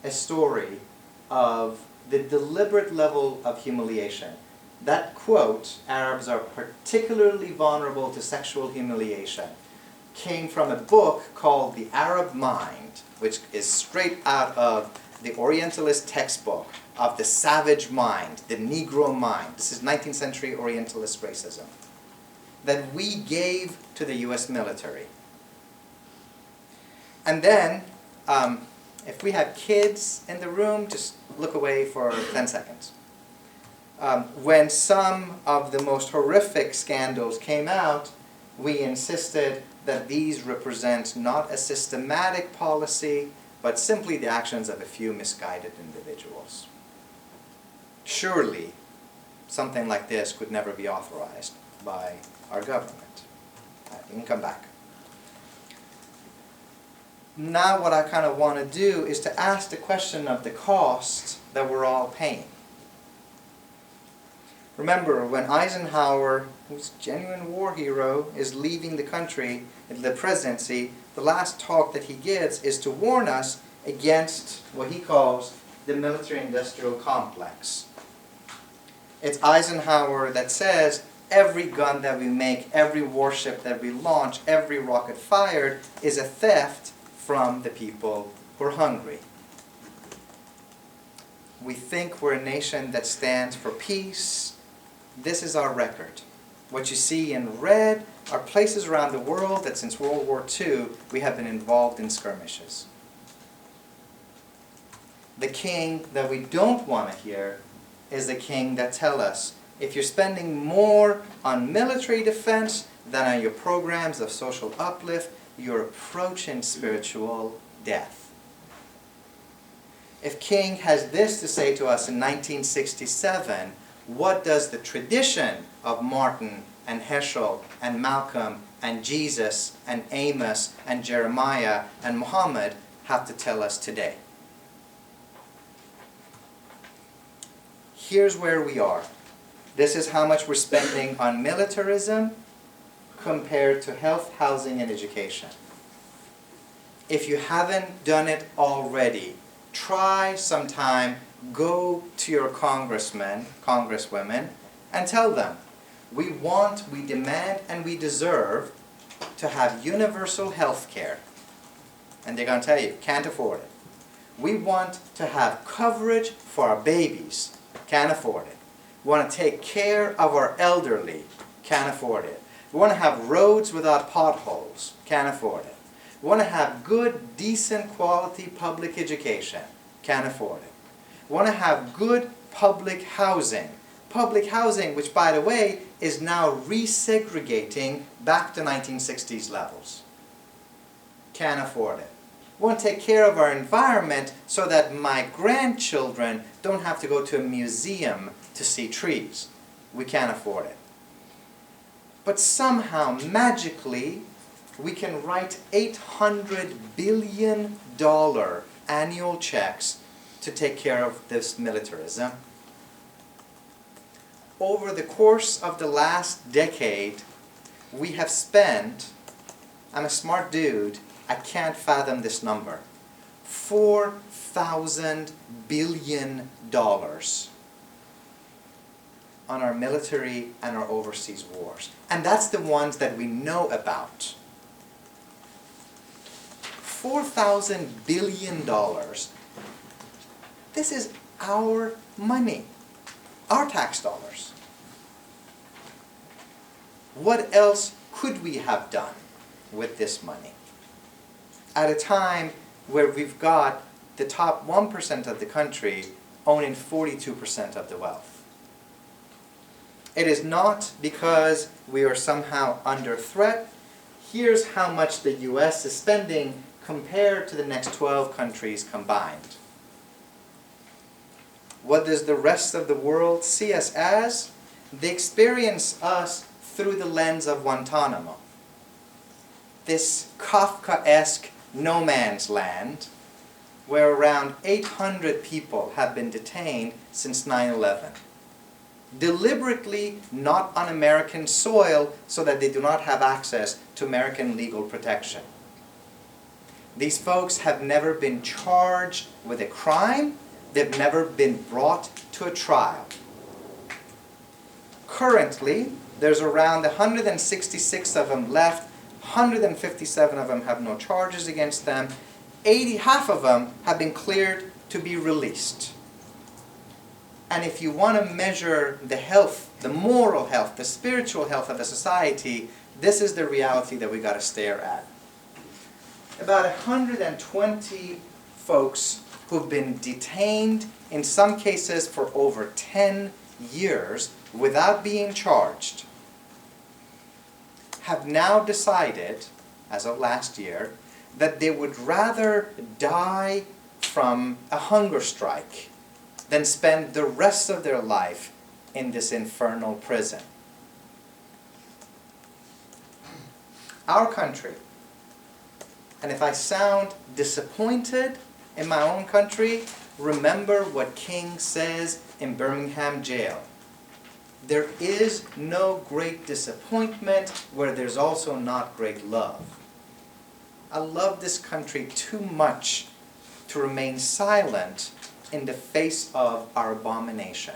a story of the deliberate level of humiliation. That quote, Arabs are particularly vulnerable to sexual humiliation, came from a book called The Arab Mind, which is straight out of the Orientalist textbook of the savage mind, the Negro mind. This is 19th century Orientalist racism that we gave to the US military. And then, if we have kids in the room, just look away for 10 seconds. When some of the most horrific scandals came out, we insisted that these represent not a systematic policy, but simply the actions of a few misguided individuals. Surely, something like this could never be authorized by our government. You can come back. Now what I kind of want to do is to ask the question of the cost that we're all paying. Remember, when Eisenhower, who's a genuine war hero, is leaving the country, the presidency, the last talk that he gives is to warn us against what he calls the military-industrial complex. It's Eisenhower that says every gun that we make, every warship that we launch, every rocket fired is a theft from the people who are hungry. We think we're a nation that stands for peace. This is our record. What you see in red are places around the world that since World War II we have been involved in skirmishes. The king that we don't want to hear is the king that tells us if you're spending more on military defense than on your programs of social uplift, you're approaching spiritual death. If King has this to say to us in 1967, what does the tradition of Martin and Heschel and Malcolm and Jesus and Amos and Jeremiah and Muhammad have to tell us today? Here's where we are. This is how much we're spending on militarism compared to health, housing, and education. If you haven't done it already, try sometime, go to your congressmen, congresswomen, and tell them, we want, we demand, and we deserve to have universal health care. And they're going to tell you, can't afford it. We want to have coverage for our babies, can't afford it. We want to take care of our elderly, can't afford it. We want to have roads without potholes, can't afford it. We want to have good, decent, quality public education, can't afford it. We want to have good public housing, which, by the way, is now resegregating back to 1960s levels. Can't afford it. We want to take care of our environment so that my grandchildren don't have to go to a museum to see trees. We can't afford it. But somehow, magically, we can write $800 billion annual checks to take care of this militarism. Over the course of the last decade, we have spent, I'm a smart dude, I can't fathom this number, $4,000 billion on our military and our overseas wars. And that's the ones that we know about. $4,000 billion. This is our money, our tax dollars. What else could we have done with this money? At a time where we've got the top 1% of the country owning 42% of the wealth. It is not because we are somehow under threat. Here's how much the US is spending compared to the next 12 countries combined. What does the rest of the world see us as? They experience us through the lens of Guantanamo. This Kafkaesque no man's land where around 800 people have been detained since 9/11. Deliberately not on American soil so that they do not have access to American legal protection. These folks have never been charged with a crime. They've never been brought to a trial. Currently, there's around 166 of them left. 157 of them have no charges against them. Half of them have been cleared to be released. And if you want to measure the health, the moral health, the spiritual health of a society, this is the reality that we got to stare at. About 120 folks who've been detained, in some cases for over 10 years, without being charged, have now decided, as of last year, that they would rather die from a hunger strike than spend the rest of their life in this infernal prison. Our country, and if I sound disappointed in my own country, remember what King says in Birmingham jail. There is no great disappointment where there's also not great love. I love this country too much to remain silent in the face of our abomination.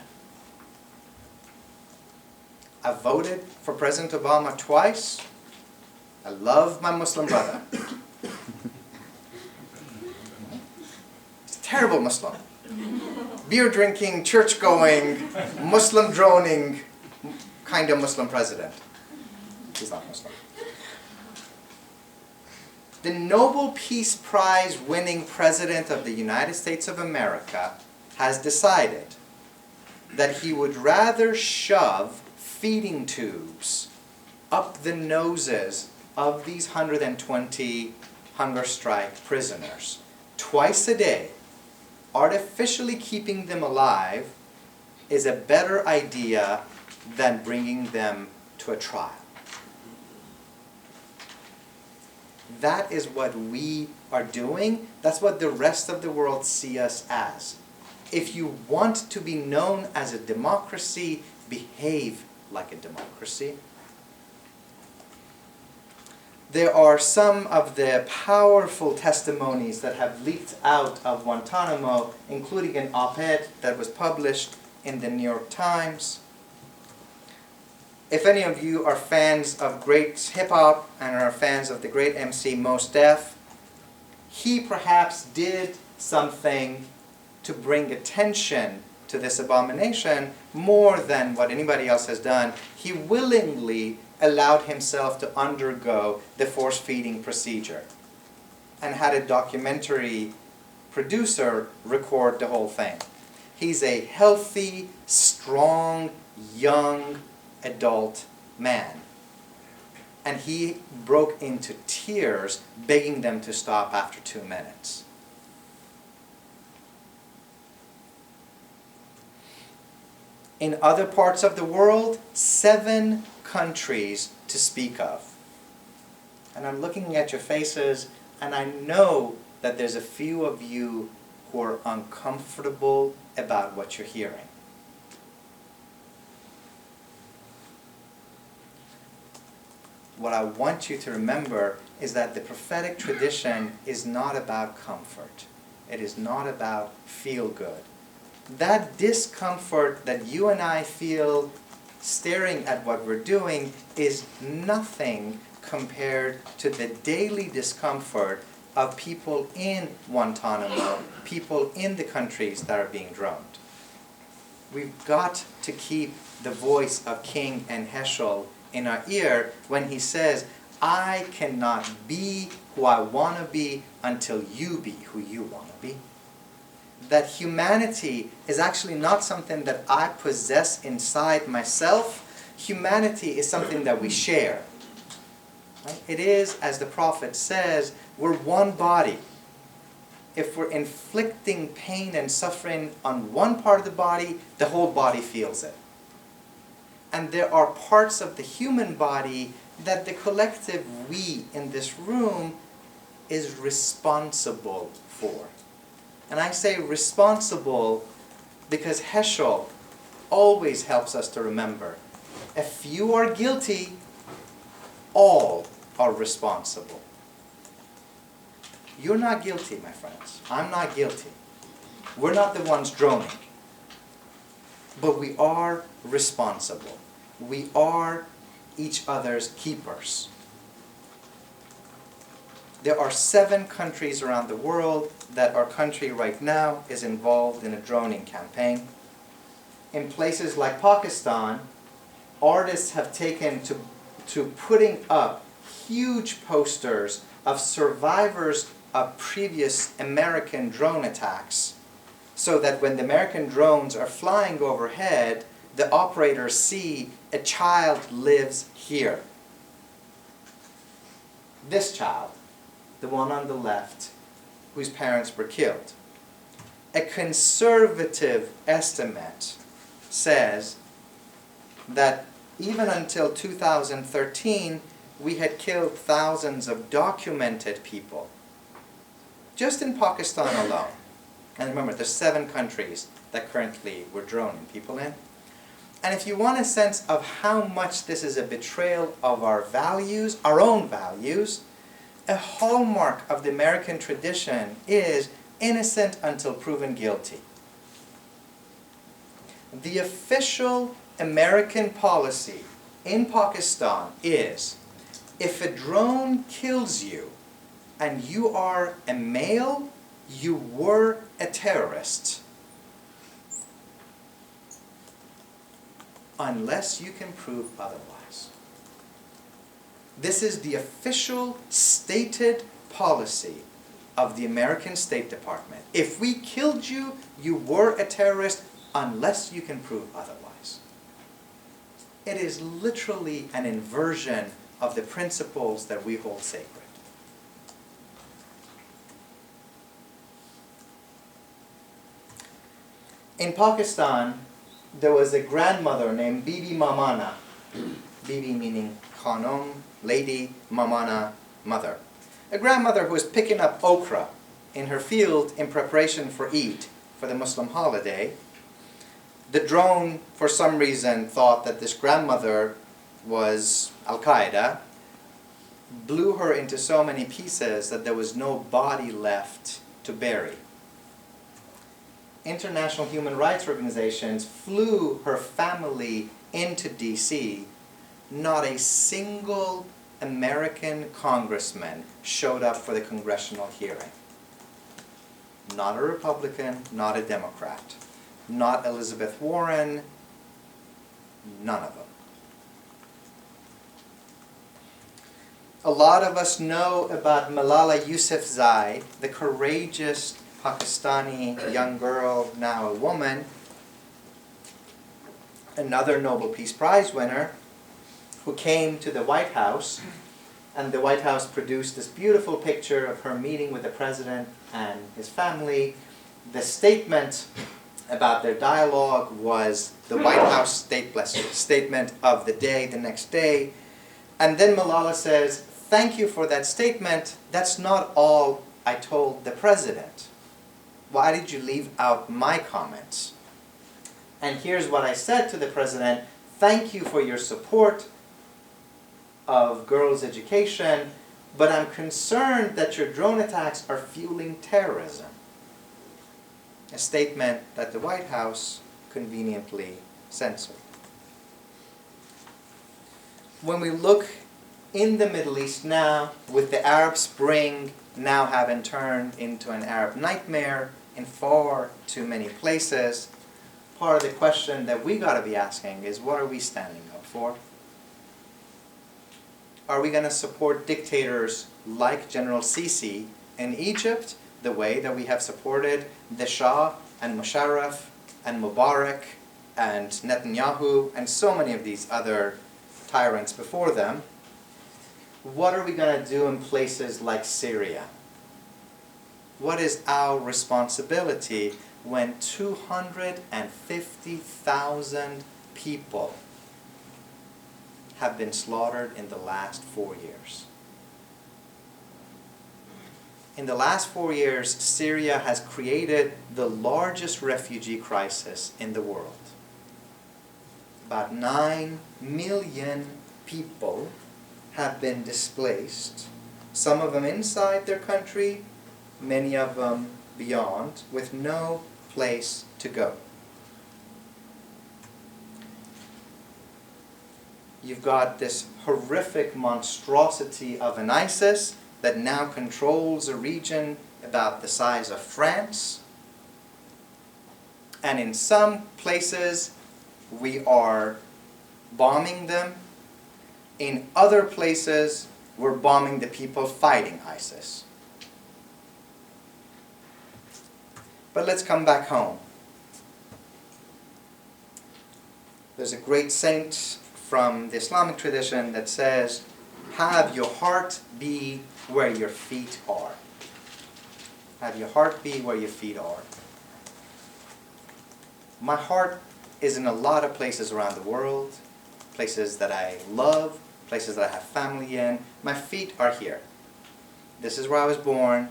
I voted for President Obama twice. I love my Muslim brother. He's a terrible Muslim. Beer drinking, church going, Muslim droning kind of Muslim president. He's not Muslim. The Nobel Peace Prize winning President of the United States of America has decided that he would rather shove feeding tubes up the noses of these 120 hunger strike prisoners twice a day. Artificially keeping them alive is a better idea than bringing them to a trial. That is what we are doing. That's what the rest of the world see us as. If you want to be known as a democracy, behave like a democracy. There are some of the powerful testimonies that have leaked out of Guantanamo, including an op-ed that was published in the New York Times. If any of you are fans of great hip-hop and are fans of the great MC Mos Def, he perhaps did something to bring attention to this abomination more than what anybody else has done. He willingly allowed himself to undergo the force-feeding procedure and had a documentary producer record the whole thing. He's a healthy, strong, young adult man. And he broke into tears, begging them to stop after 2 minutes. In other parts of the world, 7 countries to speak of. And I'm looking at your faces, and I know that there's a few of you who are uncomfortable about what you're hearing. What I want you to remember is that the prophetic tradition is not about comfort. It is not about feel good. That discomfort that you and I feel staring at what we're doing is nothing compared to the daily discomfort of people in Guantanamo, people in the countries that are being droned. We've got to keep the voice of King and Heschel in our ear when he says, I cannot be who I want to be until you be who you want to be. That humanity is actually not something that I possess inside myself. Humanity is something that we share. Right? It is, as the prophet says, we're one body. If we're inflicting pain and suffering on one part of the body, the whole body feels it. And there are parts of the human body that the collective we in this room is responsible for. And I say responsible because Heschel always helps us to remember, if you are guilty, all are responsible. You're not guilty, my friends. I'm not guilty. We're not the ones droning. But we are responsible. We are each other's keepers. There are 7 countries around the world that our country right now is involved in a droning campaign. In places like Pakistan, artists have taken to putting up huge posters of survivors of previous American drone attacks, so that when the American drones are flying overhead, the operators see a child lives here. This child, the one on the left, whose parents were killed. A conservative estimate says that even until 2013, we had killed thousands of documented people, just in Pakistan alone. And remember, there's 7 countries that currently we're droning people in. And if you want a sense of how much this is a betrayal of our values, our own values, a hallmark of the American tradition is innocent until proven guilty. The official American policy in Pakistan is, if a drone kills you and you are a male, you were a terrorist. Unless you can prove otherwise. This is the official stated policy of the American State Department. If we killed you, you were a terrorist unless you can prove otherwise. It is literally an inversion of the principles that we hold sacred. In Pakistan, there was a grandmother named Bibi Mamana. Bibi meaning Khanum, lady, Mamana, mother. A grandmother who was picking up okra in her field in preparation for Eid, for the Muslim holiday. The drone, for some reason, thought that this grandmother was Al-Qaeda, blew her into so many pieces that there was no body left to bury. International human rights organizations flew her family into D.C. Not a single American congressman showed up for the congressional hearing. Not a Republican, not a Democrat. Not Elizabeth Warren, none of them. A lot of us know about Malala Yousafzai, the courageous Pakistani young girl, now a woman, another Nobel Peace Prize winner, who came to the White House, and the White House produced this beautiful picture of her meeting with the president and his family. The statement about their dialogue was the White House statement of the day, the next day. And then Malala says, "Thank you for that statement. That's not all I told the president. Why did you leave out my comments? And here's what I said to the president. Thank you for your support of girls' education, but I'm concerned that your drone attacks are fueling terrorism." A statement that the White House conveniently censored. When we look in the Middle East now, with the Arab Spring now have been turned into an Arab nightmare in far too many places, part of the question that we got to be asking is, what are we standing up for? Are we going to support dictators like General Sisi in Egypt, the way that we have supported the Shah and Musharraf and Mubarak and Netanyahu and so many of these other tyrants before them? What are we going to do in places like Syria? What is our responsibility when 250,000 people have been slaughtered in the last 4 years? In the last 4 years, Syria has created the largest refugee crisis in the world. About 9 million people have been displaced, some of them inside their country, many of them beyond, with no place to go. You've got this horrific monstrosity of an ISIS that now controls a region about the size of France. And in some places, we are bombing them. In other places, we're bombing the people fighting ISIS. But let's come back home. There's a great saint from the Islamic tradition that says, have your heart be where your feet are. Have your heart be where your feet are. My heart is in a lot of places around the world, places that I love, places that I have family in. My feet are here. This is where I was born.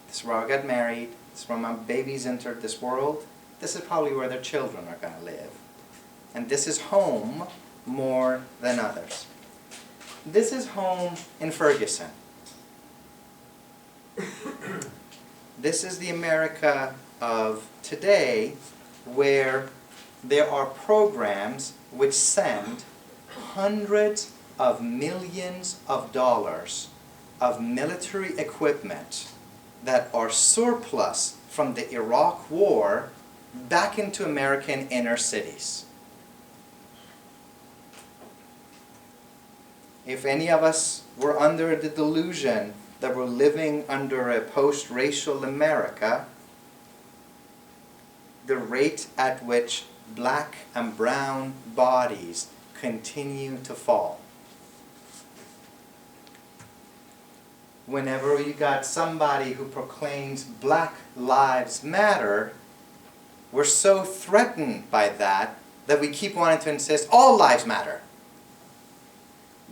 This is where I got married. This is where my babies entered this world. This is probably where their children are going to live. And this is home more than others. This is home in Ferguson. This is the America of today, where there are programs which send hundreds of millions of dollars of military equipment that are surplus from the Iraq War back into American inner cities. If any of us were under the delusion that we're living under a post-racial America, the rate at which black and brown bodies continue to fall. Whenever you got somebody who proclaims Black Lives Matter, we're so threatened by that that we keep wanting to insist all lives matter.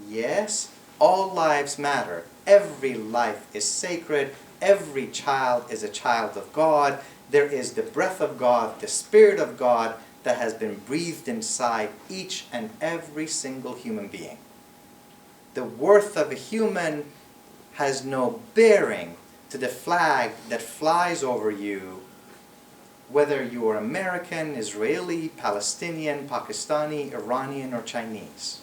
Yes, all lives matter. Every life is sacred. Every child is a child of God. There is the breath of God, the Spirit of God that has been breathed inside each and every single human being. The worth of a human has no bearing to the flag that flies over you, whether you are American, Israeli, Palestinian, Pakistani, Iranian, or Chinese.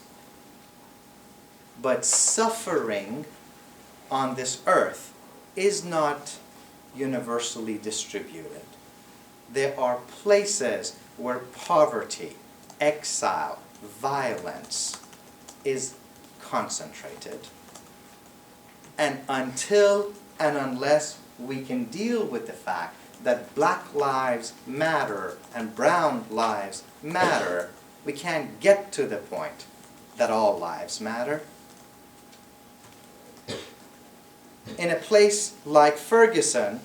But suffering on this earth is not universally distributed. There are places where poverty, exile, violence is concentrated. And until and unless we can deal with the fact that black lives matter and brown lives matter, we can't get to the point that all lives matter. In a place like Ferguson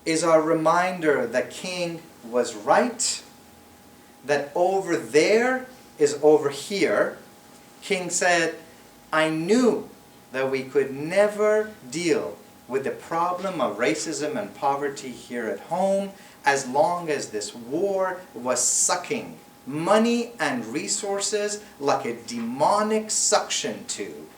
is our reminder that King was right, that over there is over here. King said, I knew that we could never deal with the problem of racism and poverty here at home as long as this war was sucking money and resources like a demonic suction tube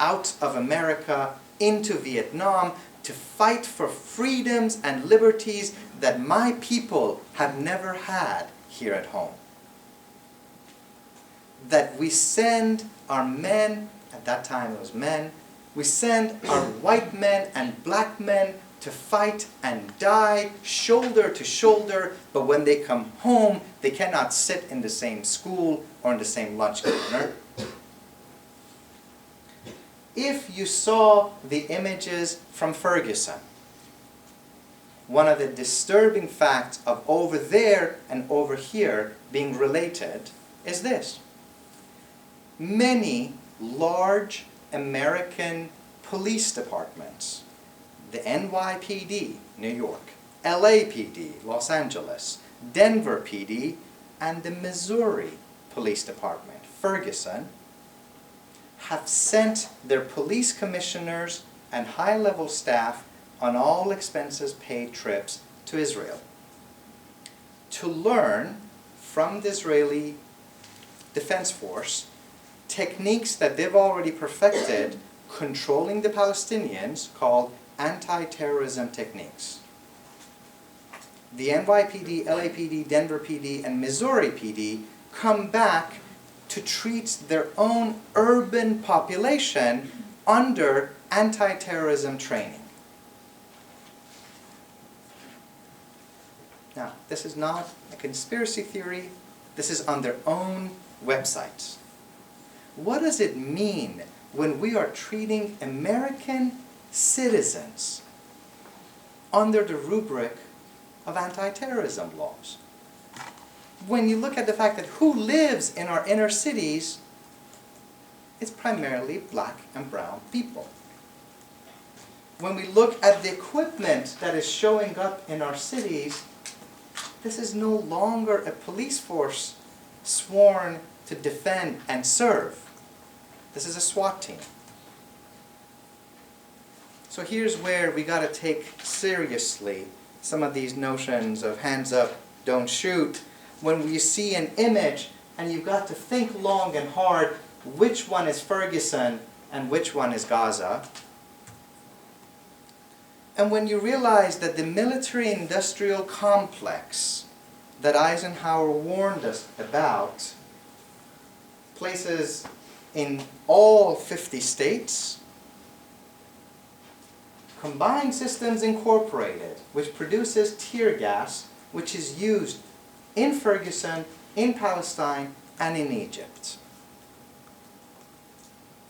out of America into Vietnam to fight for freedoms and liberties that my people have never had here at home. That we send our men, at that time it was men, We send our white men and black men to fight and die shoulder to shoulder, but when they come home, they cannot sit in the same school or in the same lunch corner. If you saw the images from Ferguson, one of the disturbing facts of over there and over here being related is this. Many large American police departments, the NYPD, New York, LAPD, Los Angeles, Denver PD, and the Missouri Police Department, Ferguson, have sent their police commissioners and high-level staff on all expenses paid trips to Israel to learn from the Israeli Defense Force techniques that they've already perfected controlling the Palestinians called anti-terrorism techniques. The NYPD, LAPD, Denver PD, and Missouri PD come back to treat their own urban population under anti-terrorism training. Now, this is not a conspiracy theory. This is on their own websites. What does it mean when we are treating American citizens under the rubric of anti-terrorism laws? When you look at the fact that who lives in our inner cities, it's primarily black and brown people. When we look at the equipment that is showing up in our cities, this is no longer a police force sworn to defend and serve. This is a SWAT team. So here's where we got to take seriously some of these notions of hands up, don't shoot. When we see an image and you've got to think long and hard which one is Ferguson and which one is Gaza. And when you realize that the military-industrial complex that Eisenhower warned us about, places in all 50 states, Combined Systems Incorporated, which produces tear gas, which is used in Ferguson, in Palestine, and in Egypt.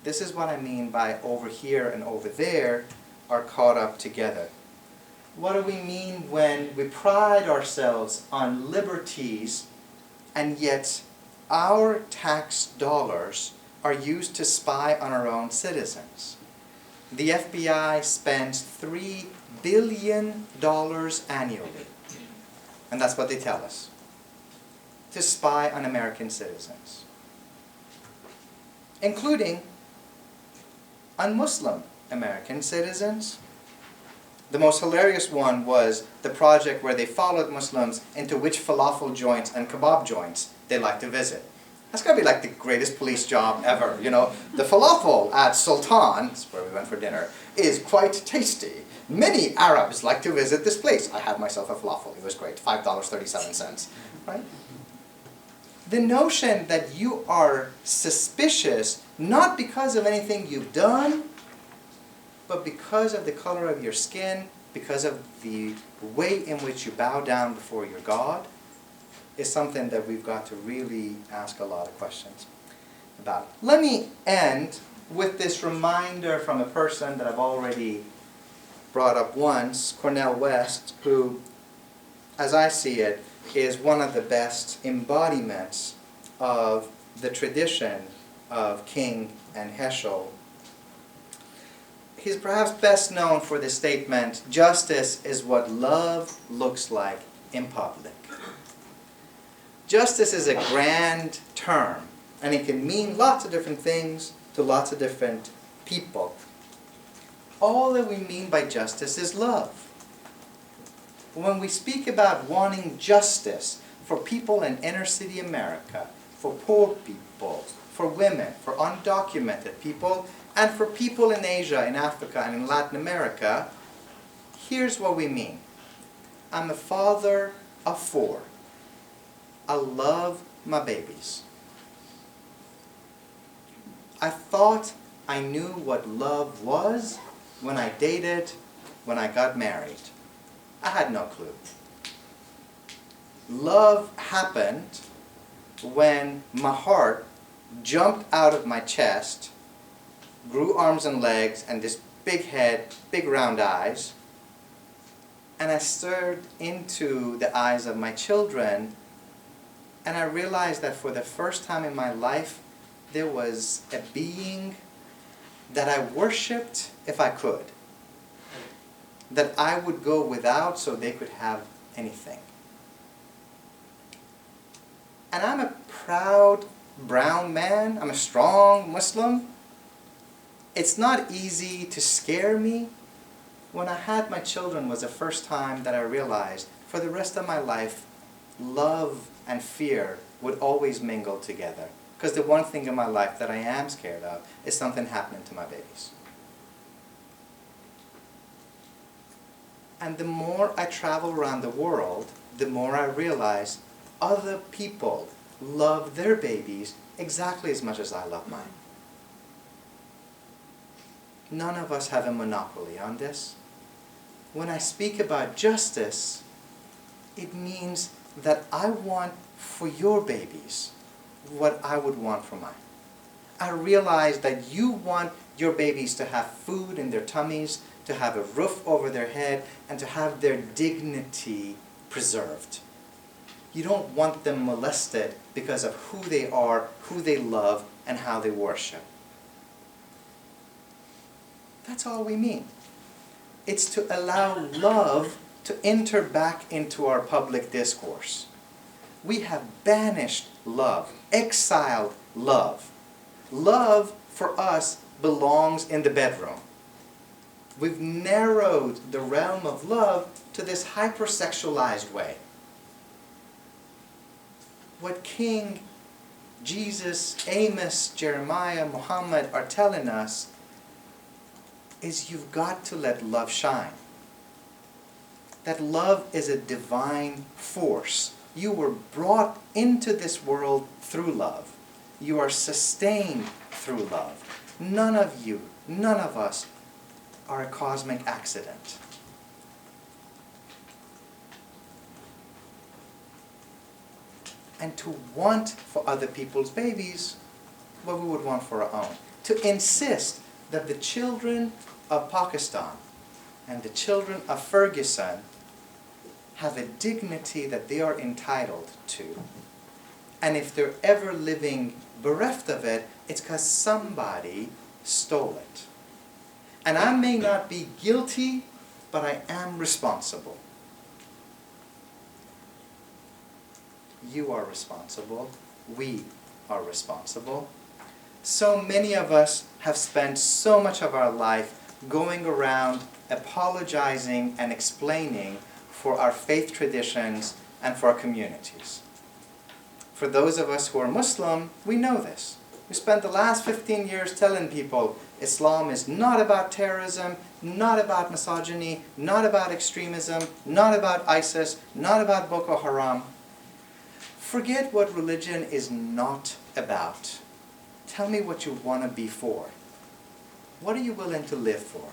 This is what I mean by over here and over there are caught up together. What do we mean when we pride ourselves on liberties and yet our tax dollars are used to spy on our own citizens? The FBI spends $3 billion annually, and that's what they tell us, to spy on American citizens, including on Muslim American citizens. The most hilarious one was the project where they followed Muslims into which falafel joints and kebab joints they like to visit. That's got to be like the greatest police job ever, you know. The falafel at Sultan, that's where we went for dinner, is quite tasty. Many Arabs like to visit this place. I had myself a falafel. It was great. $5.37, right? The notion that you are suspicious not because of anything you've done, but because of the color of your skin, because of the way in which you bow down before your God, is something that we've got to really ask a lot of questions about. Let me end with this reminder from a person that I've already brought up once, Cornel West, who, as I see it, is one of the best embodiments of the tradition of King and Heschel. He's perhaps best known for the statement, "Justice is what love looks like in public." Justice is a grand term, and it can mean lots of different things to lots of different people. All that we mean by justice is love. When we speak about wanting justice for people in inner city America, for poor people, for women, for undocumented people, and for people in Asia, in Africa, and in Latin America, here's what we mean. I'm a father of 4. I love my babies. I thought I knew what love was when I dated, when I got married. I had no clue. Love happened when my heart jumped out of my chest, grew arms and legs, and this big head, big round eyes, and I stared into the eyes of my children, and I realized that for the first time in my life, there was a being that I worshipped if I could, that I would go without so they could have anything. And I'm a proud brown man, I'm a strong Muslim. It's not easy to scare me. When I had my children was the first time that I realized for the rest of my life, love and fear would always mingle together. Because the one thing in my life that I am scared of is something happening to my babies. And the more I travel around the world, the more I realize other people love their babies exactly as much as I love mine. None of us have a monopoly on this. When I speak about justice, it means that I want for your babies what I would want for mine. I realize that you want your babies to have food in their tummies, to have a roof over their head, and to have their dignity preserved. You don't want them molested because of who they are, who they love, and how they worship. That's all we mean. It's to allow love to enter back into our public discourse. We have banished love, exiled love. Love for us belongs in the bedroom. We've narrowed the realm of love to this hypersexualized way. What King, Jesus, Amos, Jeremiah, Muhammad are telling us is you've got to let love shine. That love is a divine force. You were brought into this world through love. You are sustained through love. None of you, none of us are a cosmic accident. And to want for other people's babies what we would want for our own. To insist that the children of Pakistan and the children of Ferguson have a dignity that they are entitled to. And if they're ever living bereft of it, it's because somebody stole it. And I may not be guilty, but I am responsible. You are responsible. We are responsible. So many of us have spent so much of our life going around apologizing and explaining for our faith traditions and for our communities. For those of us who are Muslim, we know this. We spent the last 15 years telling people Islam is not about terrorism, not about misogyny, not about extremism, not about ISIS, not about Boko Haram. Forget what religion is not about. Tell me what you want to be for. What are you willing to live for?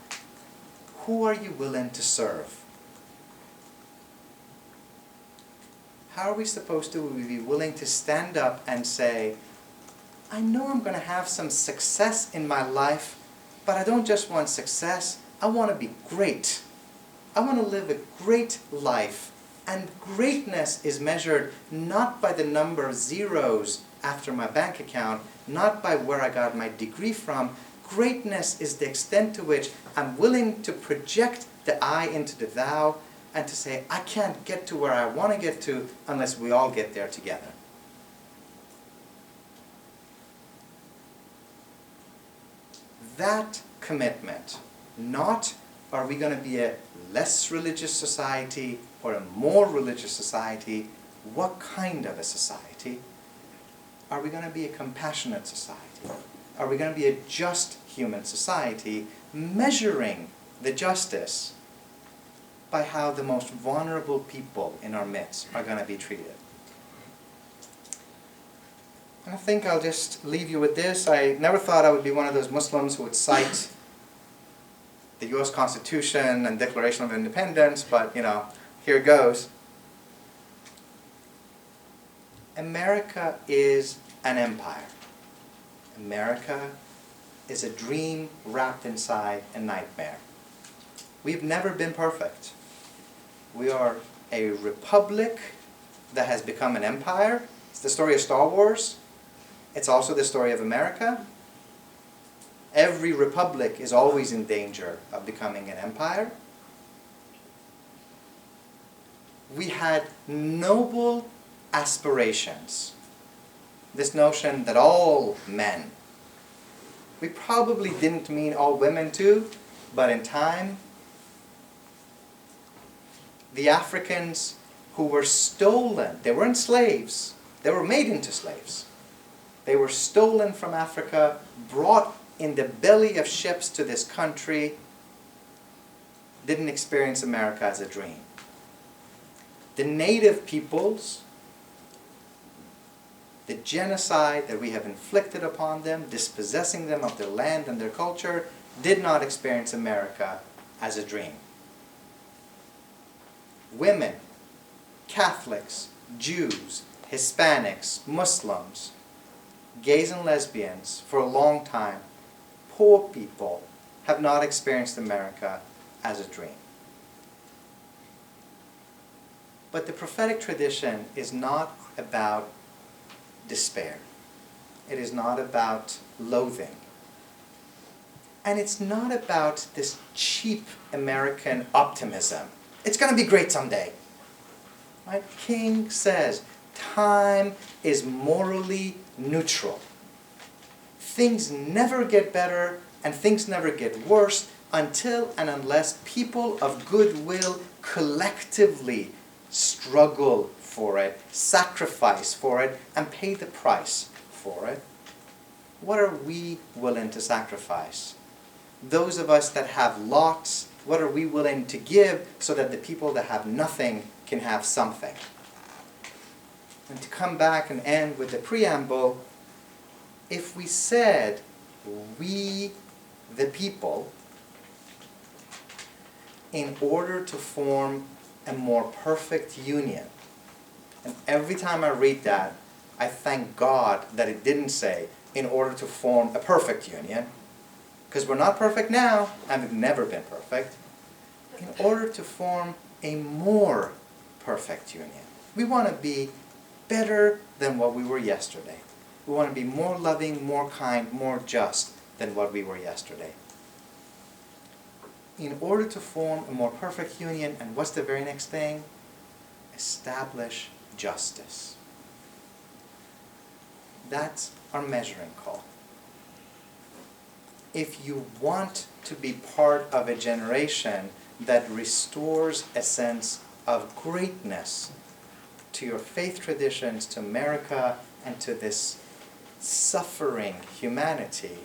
Who are you willing to serve? How are we supposed to be willing to stand up and say, I know I'm going to have some success in my life, but I don't just want success, I want to be great. I want to live a great life. And greatness is measured not by the number of zeros after my bank account, not by where I got my degree from. Greatness is the extent to which I'm willing to project the I into the thou and to say, I can't get to where I want to get to unless we all get there together. That commitment, not are we going to be a less religious society or a more religious society, what kind of a society? Are we going to be a compassionate society? Are we going to be a just human society, measuring the justice by how the most vulnerable people in our midst are going to be treated? And I think I'll just leave you with this. I never thought I would be one of those Muslims who would cite the US Constitution and Declaration of Independence, but here it goes. America is an empire. America is a dream wrapped inside a nightmare. We've never been perfect. We are a republic that has become an empire. It's the story of Star Wars. It's also the story of America. Every republic is always in danger of becoming an empire. We had noble aspirations. This notion that all men, we probably didn't mean all women too, but in time, the Africans who were stolen, they weren't slaves, they were made into slaves. They were stolen from Africa, brought in the belly of ships to this country, didn't experience America as a dream. The native peoples, the genocide that we have inflicted upon them, dispossessing them of their land and their culture, did not experience America as a dream. Women, Catholics, Jews, Hispanics, Muslims, gays and lesbians, for a long time, poor people, have not experienced America as a dream. But the prophetic tradition is not about despair. It is not about loathing. And it's not about this cheap American optimism. It's going to be great someday. Right? King says, time is morally neutral. Things never get better and things never get worse until and unless people of goodwill collectively struggle for it, sacrifice for it, and pay the price for it. What are we willing to sacrifice? Those of us that have lots, what are we willing to give so that the people that have nothing can have something? And to come back and end with the preamble, if we said, we the people, in order to form a more perfect union, and every time I read that, I thank God that it didn't say, in order to form a perfect union, because we're not perfect now, and we've never been perfect. In order to form a more perfect union, we want to be better than what we were yesterday. We want to be more loving, more kind, more just than what we were yesterday. In order to form a more perfect union, and what's the very next thing? Establish justice. That's our measuring call. If you want to be part of a generation that restores a sense of greatness to your faith traditions, to America, and to this suffering humanity,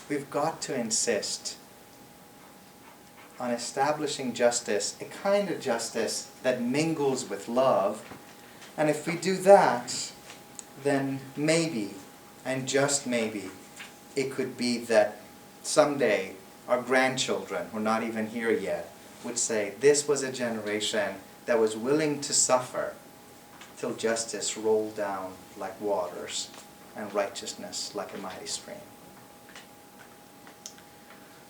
we've got to insist on establishing justice, a kind of justice that mingles with love. And if we do that, then maybe, and just maybe, it could be that someday our grandchildren, who are not even here yet, would say, this was a generation that was willing to suffer till justice rolled down like waters and righteousness like a mighty stream.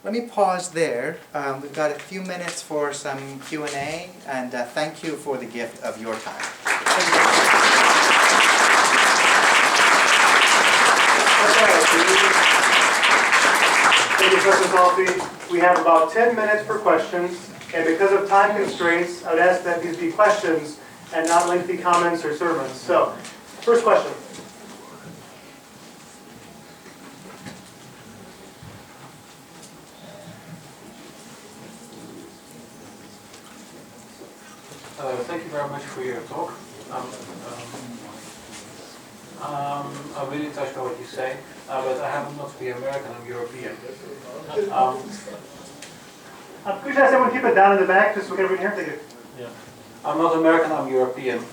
Let me pause there. We've got a few minutes for some Q&A, and thank you for the gift of your time. Thank you, Professor Safi. We have about 10 minutes for questions, and because of time constraints, I would ask that these be questions and not lengthy comments or sermons. So, first question. Thank you very much for your talk. I'm really touched by what you say, but I happen not to be American, I'm European. Could you ask everyone to keep it down in the back, just so we can read here? Thank you. Yeah. I'm not American, I'm European.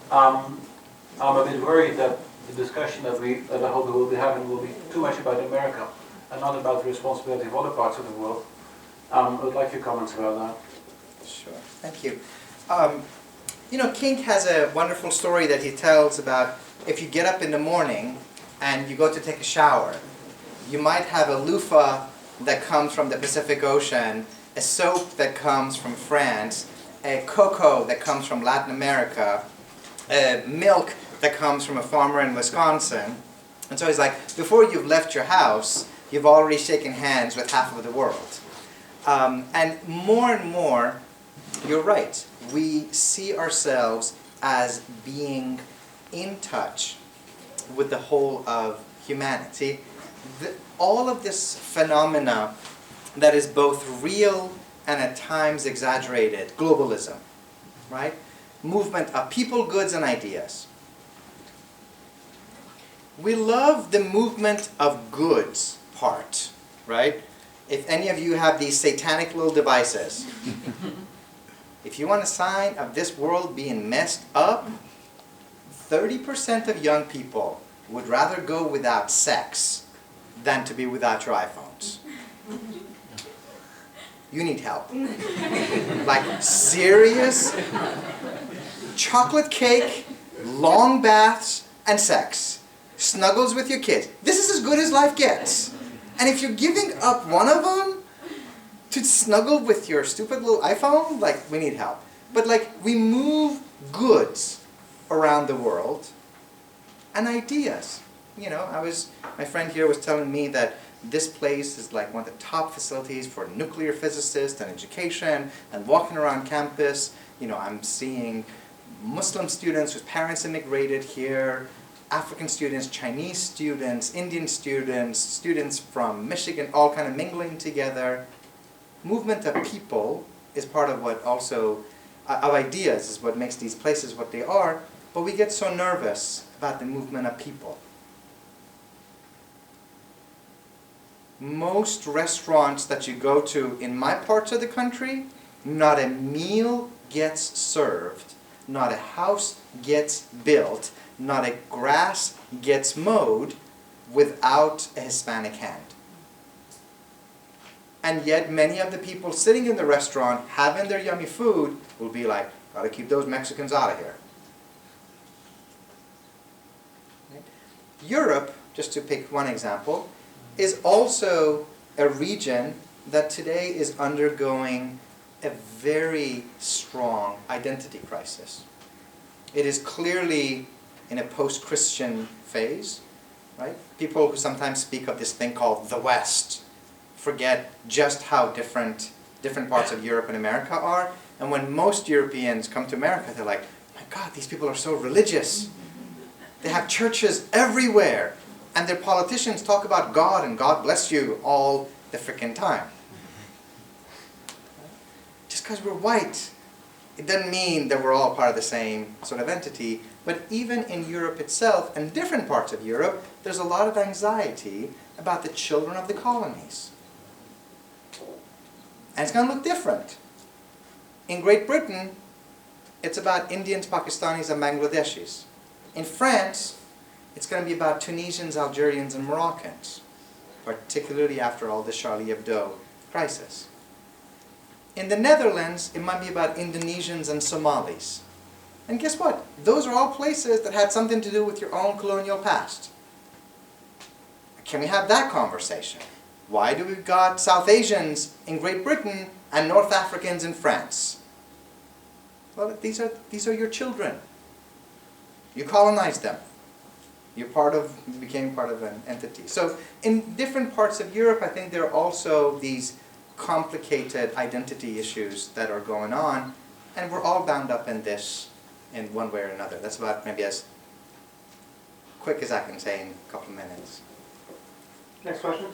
I'm a bit worried that the discussion that I hope we will be having will be too much about America and not about the responsibility of other parts of the world. I would like your comments about that. Sure, thank you. You know, King has a wonderful story that he tells about if you get up in the morning and you go to take a shower, you might have a loofah that comes from the Pacific Ocean, a soap that comes from France, a cocoa that comes from Latin America, milk that comes from a farmer in Wisconsin. And so he's like, before you've left your house, you've already shaken hands with half of the world. And more, you're right. We see ourselves as being in touch with the whole of humanity. All of this phenomena that is both real and at times exaggerated, globalism, right? Movement of people, goods, and ideas. We love the movement of goods part, right? If any of you have these satanic little devices, if you want a sign of this world being messed up, 30% of young people would rather go without sex than to be without your iPhones. You need help. Like serious chocolate cake, long baths, and sex. Snuggles with your kids. This is as good as life gets. And if you're giving up one of them to snuggle with your stupid little iPhone, like, we need help. But like, we move goods around the world and ideas. You know, my friend here was telling me that this place is like one of the top facilities for nuclear physicists and education and walking around campus. You know, I'm seeing Muslim students whose parents immigrated here, African students, Chinese students, Indian students, students from Michigan, all kind of mingling together. Movement of people is part of what also, of ideas is what makes these places what they are, but we get so nervous about the movement of people. Most restaurants that you go to in my parts of the country, not a meal gets served, not a house gets built, not a grass gets mowed without a Hispanic hand. And yet many of the people sitting in the restaurant having their yummy food will be like, gotta keep those Mexicans out of here. Europe, just to pick one example, is also a region that today is undergoing a very strong identity crisis. It is clearly in a post-Christian phase, right? People who sometimes speak of this thing called the West forget just how different parts of Europe and America are. And when most Europeans come to America, they're like, my God, these people are so religious. They have churches everywhere. And their politicians talk about God and God bless you all the frickin' time. Just because we're white, it doesn't mean that we're all part of the same sort of entity. But even in Europe itself, and different parts of Europe, there's a lot of anxiety about the children of the colonies. And it's going to look different. In Great Britain, it's about Indians, Pakistanis, and Bangladeshis. In France, it's going to be about Tunisians, Algerians, and Moroccans, particularly after all the Charlie Hebdo crisis. In the Netherlands, it might be about Indonesians and Somalis. And guess what? Those are all places that had something to do with your own colonial past. Can we have that conversation? Why do we got South Asians in Great Britain and North Africans in France? Well, these are your children. You colonized them. You became part of an entity. So in different parts of Europe, I think there are also these complicated identity issues that are going on, and we're all bound up in this in one way or another. That's about maybe as quick as I can say in a couple of minutes. Next question.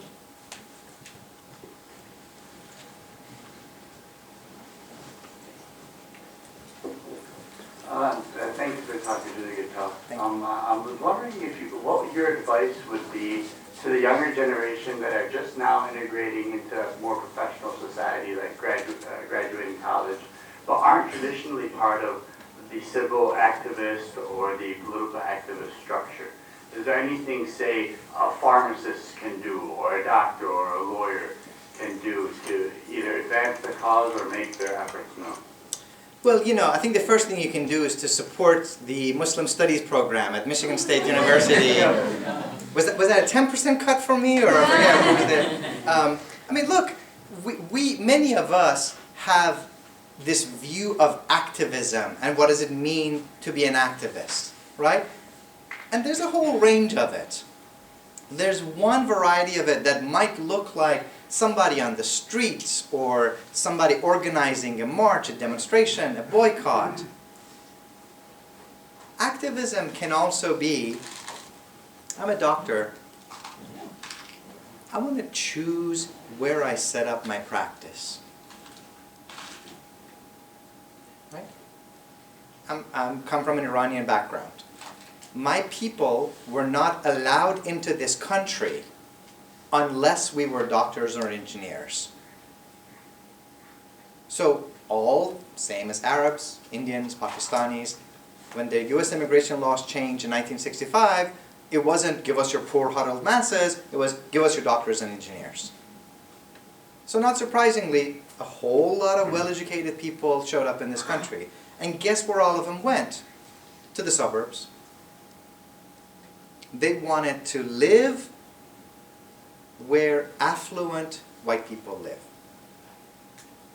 Thank you for the talk. You did a good talk. I was wondering what your advice would be to the younger generation that are just now integrating into more professional society, like graduating college, but aren't traditionally part of the civil activist or the political activist structure. there anything, say, a pharmacist can do, or a doctor or a lawyer can do to either advance the cause or make their efforts known? Well, I think the first thing you can do is to support the Muslim Studies program at Michigan State University. Was that a 10% cut for me, or I forget what was it? I mean, look, many of us have this view of activism and what does it mean to be an activist, right? And there's a whole range of it. There's one variety of it that might look like somebody on the streets or somebody organizing a march, a demonstration, a boycott. Activism can also be, I'm a doctor, I want to choose where I set up my practice. Right? I'm come from an Iranian background. My people were not allowed into this country unless we were doctors or engineers. So all, same as Arabs, Indians, Pakistanis, when the US immigration laws changed in 1965, it wasn't give us your poor huddled masses, it was give us your doctors and engineers. So not surprisingly, a whole lot of well-educated people showed up in this country. And guess where all of them went? To the suburbs. They wanted to live where affluent white people live.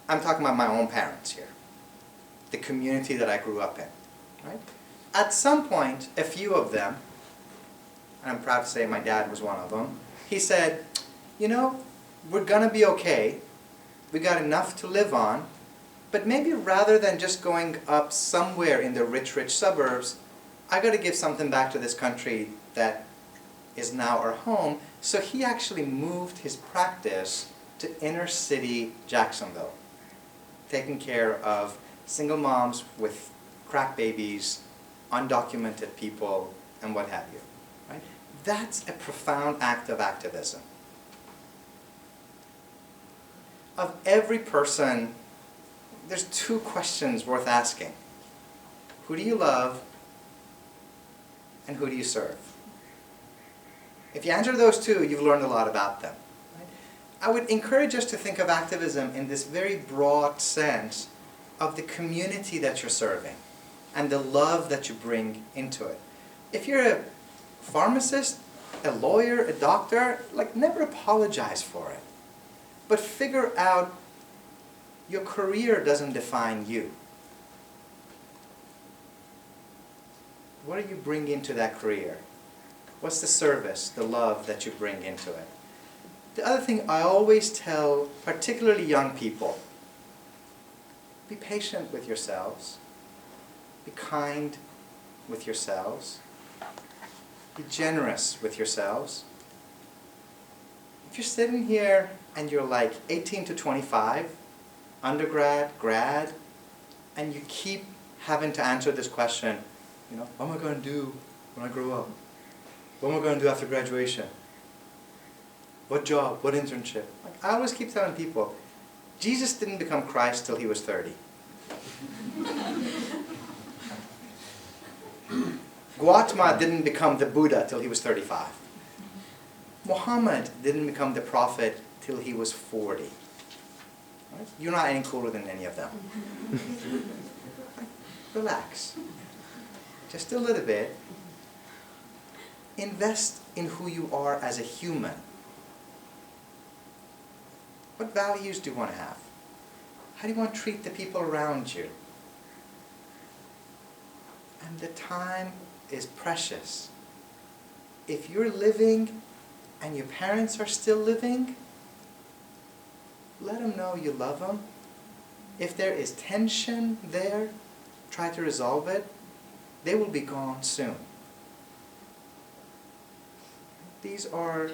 I'm talking about my own parents here. The community that I grew up in. Right? At some point, a few of them, and I'm proud to say my dad was one of them, he said, we're going to be okay. We got enough to live on, but maybe rather than just going up somewhere in the rich suburbs, I got to give something back to this country that is now our home. So he actually moved his practice to inner city Jacksonville, taking care of single moms with crack babies, undocumented people, and what have you. Right? That's a profound act of activism. Of every person, there's two questions worth asking. Who do you love, and who do you serve? If you answer those two, you've learned a lot about them. Right? I would encourage us to think of activism in this very broad sense of the community that you're serving and the love that you bring into it. If you're a pharmacist, a lawyer, a doctor, never apologize for it. But figure out your career doesn't define you. What do you bring into that career? What's the service, the love that you bring into it? The other thing I always tell, particularly young people, be patient with yourselves. Be kind with yourselves. Be generous with yourselves. If you're sitting here and you're 18 to 25, undergrad, grad, and you keep having to answer this question, what am I going to do when I grow up? What am I going to do after graduation? What job? What internship? I always keep telling people, Jesus didn't become Christ till he was 30. Gautama didn't become the Buddha till he was 35. Muhammad didn't become the prophet till he was 40. Right? You're not any cooler than any of them. Relax. Just a little bit. Invest in who you are as a human. What values do you want to have? How do you want to treat the people around you? And the time is precious. If you're living and your parents are still living, let them know you love them. If there is tension there, try to resolve it. They will be gone soon. These are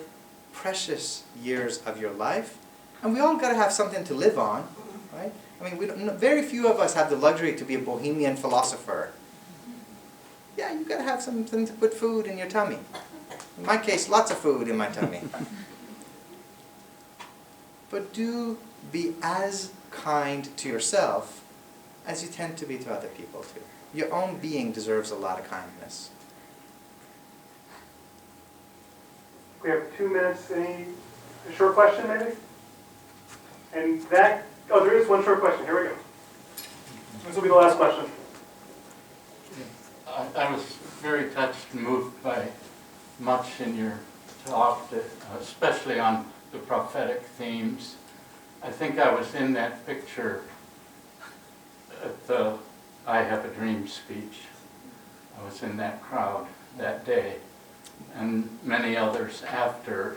precious years of your life, and we all got to have something to live on, right? I mean, very few of us have the luxury to be a bohemian philosopher. Yeah, you've got to have something to put food in your tummy. In my case, lots of food in my tummy. But do be as kind to yourself as you tend to be to other people too. Your own being deserves a lot of kindness. We have 2 minutes. Any a short question, maybe? And that, oh, there is one short question. Here we go. This will be the last question. I was very touched and moved by much in your talk, especially on the prophetic themes. I think I was in that picture at the I Have a Dream speech. I was in that crowd that day, and many others after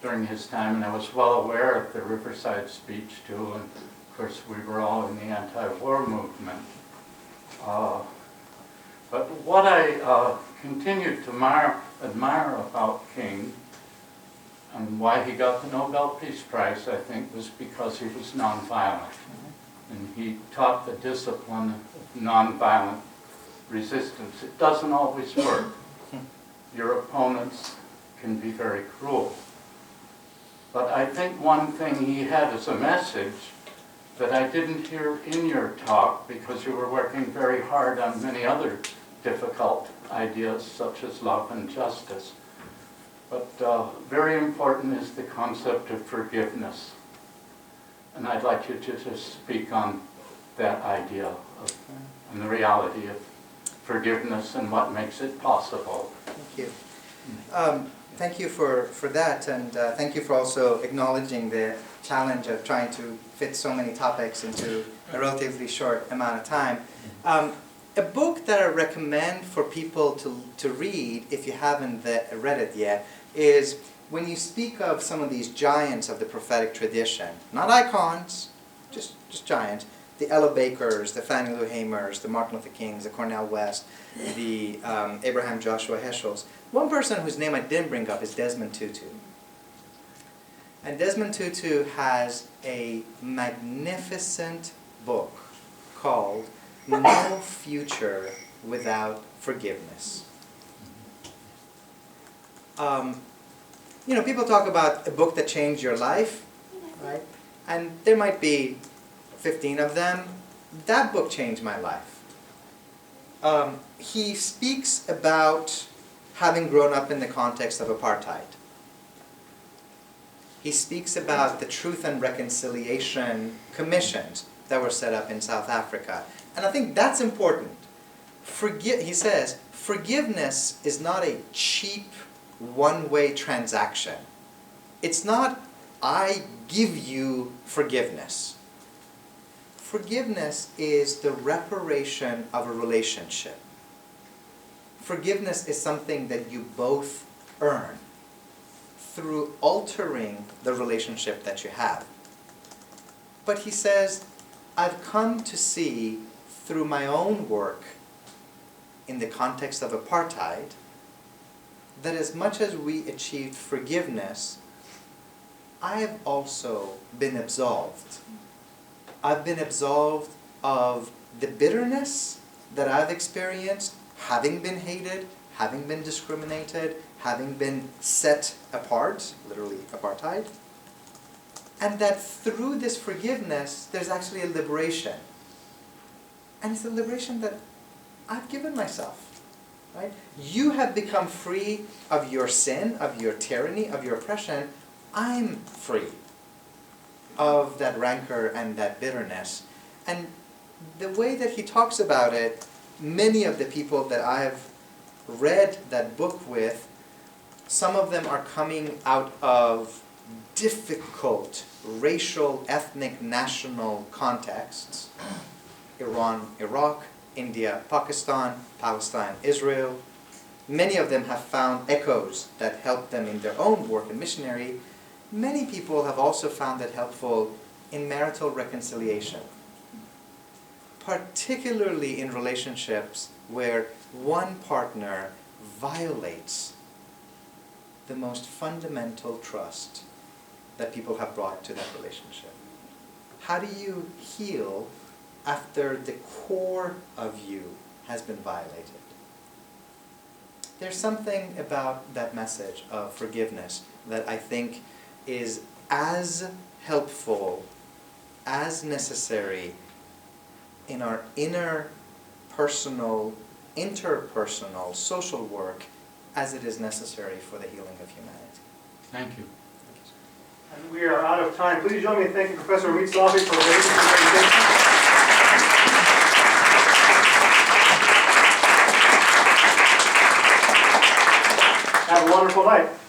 during his time, and I was well aware of the Riverside speech too, and of course we were all in the anti-war movement. But what I continued to admire about King, and why he got the Nobel Peace Prize, I think, was because he was nonviolent. And he taught the discipline of nonviolent resistance. It doesn't always work. Your opponents can be very cruel. But I think one thing he had as a message that I didn't hear in your talk, because you were working very hard on many other difficult ideas such as love and justice. But very important is the concept of forgiveness. And I'd like you to just speak on that idea of, and the reality of forgiveness and what makes it possible. Thank you. Thank you for that, and thank you for also acknowledging the challenge of trying to fit so many topics into a relatively short amount of time. A book that I recommend for people to read, if you haven't read it yet, is when you speak of some of these giants of the prophetic tradition, not icons, just giants, the Ella Bakers, the Fannie Lou Hamers, the Martin Luther Kings, the Cornel West, the Abraham Joshua Heschels. One person whose name I didn't bring up is Desmond Tutu. And Desmond Tutu has a magnificent book called No Future Without Forgiveness. You know, people talk about a book that changed your life, right? And there might be 15 of them. That book changed my life. He speaks about having grown up in the context of apartheid. He speaks about the Truth and Reconciliation Commissions that were set up in South Africa. And I think that's important. He says, forgiveness is not a cheap, one-way transaction. It's not, I give you forgiveness. Forgiveness is the reparation of a relationship. Forgiveness is something that you both earn through altering the relationship that you have. But he says, I've come to see through my own work in the context of apartheid that as much as we achieved forgiveness, I have also been absolved. I've been absolved of the bitterness that I've experienced, having been hated, having been discriminated, having been set apart, literally apartheid, and that through this forgiveness, there's actually a liberation. And it's a liberation that I've given myself, right? You have become free of your sin, of your tyranny, of your oppression. I'm free of that rancor and that bitterness. And the way that he talks about it, many of the people that I've read that book with, some of them are coming out of difficult racial, ethnic, national contexts. Iran, Iraq, India, Pakistan, Palestine, Israel. Many of them have found echoes that help them in their own work and missionary. Many people have also found it helpful in marital reconciliation, particularly in relationships where one partner violates the most fundamental trust that people have brought to that relationship. How do you heal after the core of you has been violated? There's something about that message of forgiveness that I think is as helpful, as necessary in our inner personal, interpersonal, social work as it is necessary for the healing of humanity. Thank you. And we are out of time. Please join me in thanking Professor Omid Safi for the presentation. Have a wonderful night.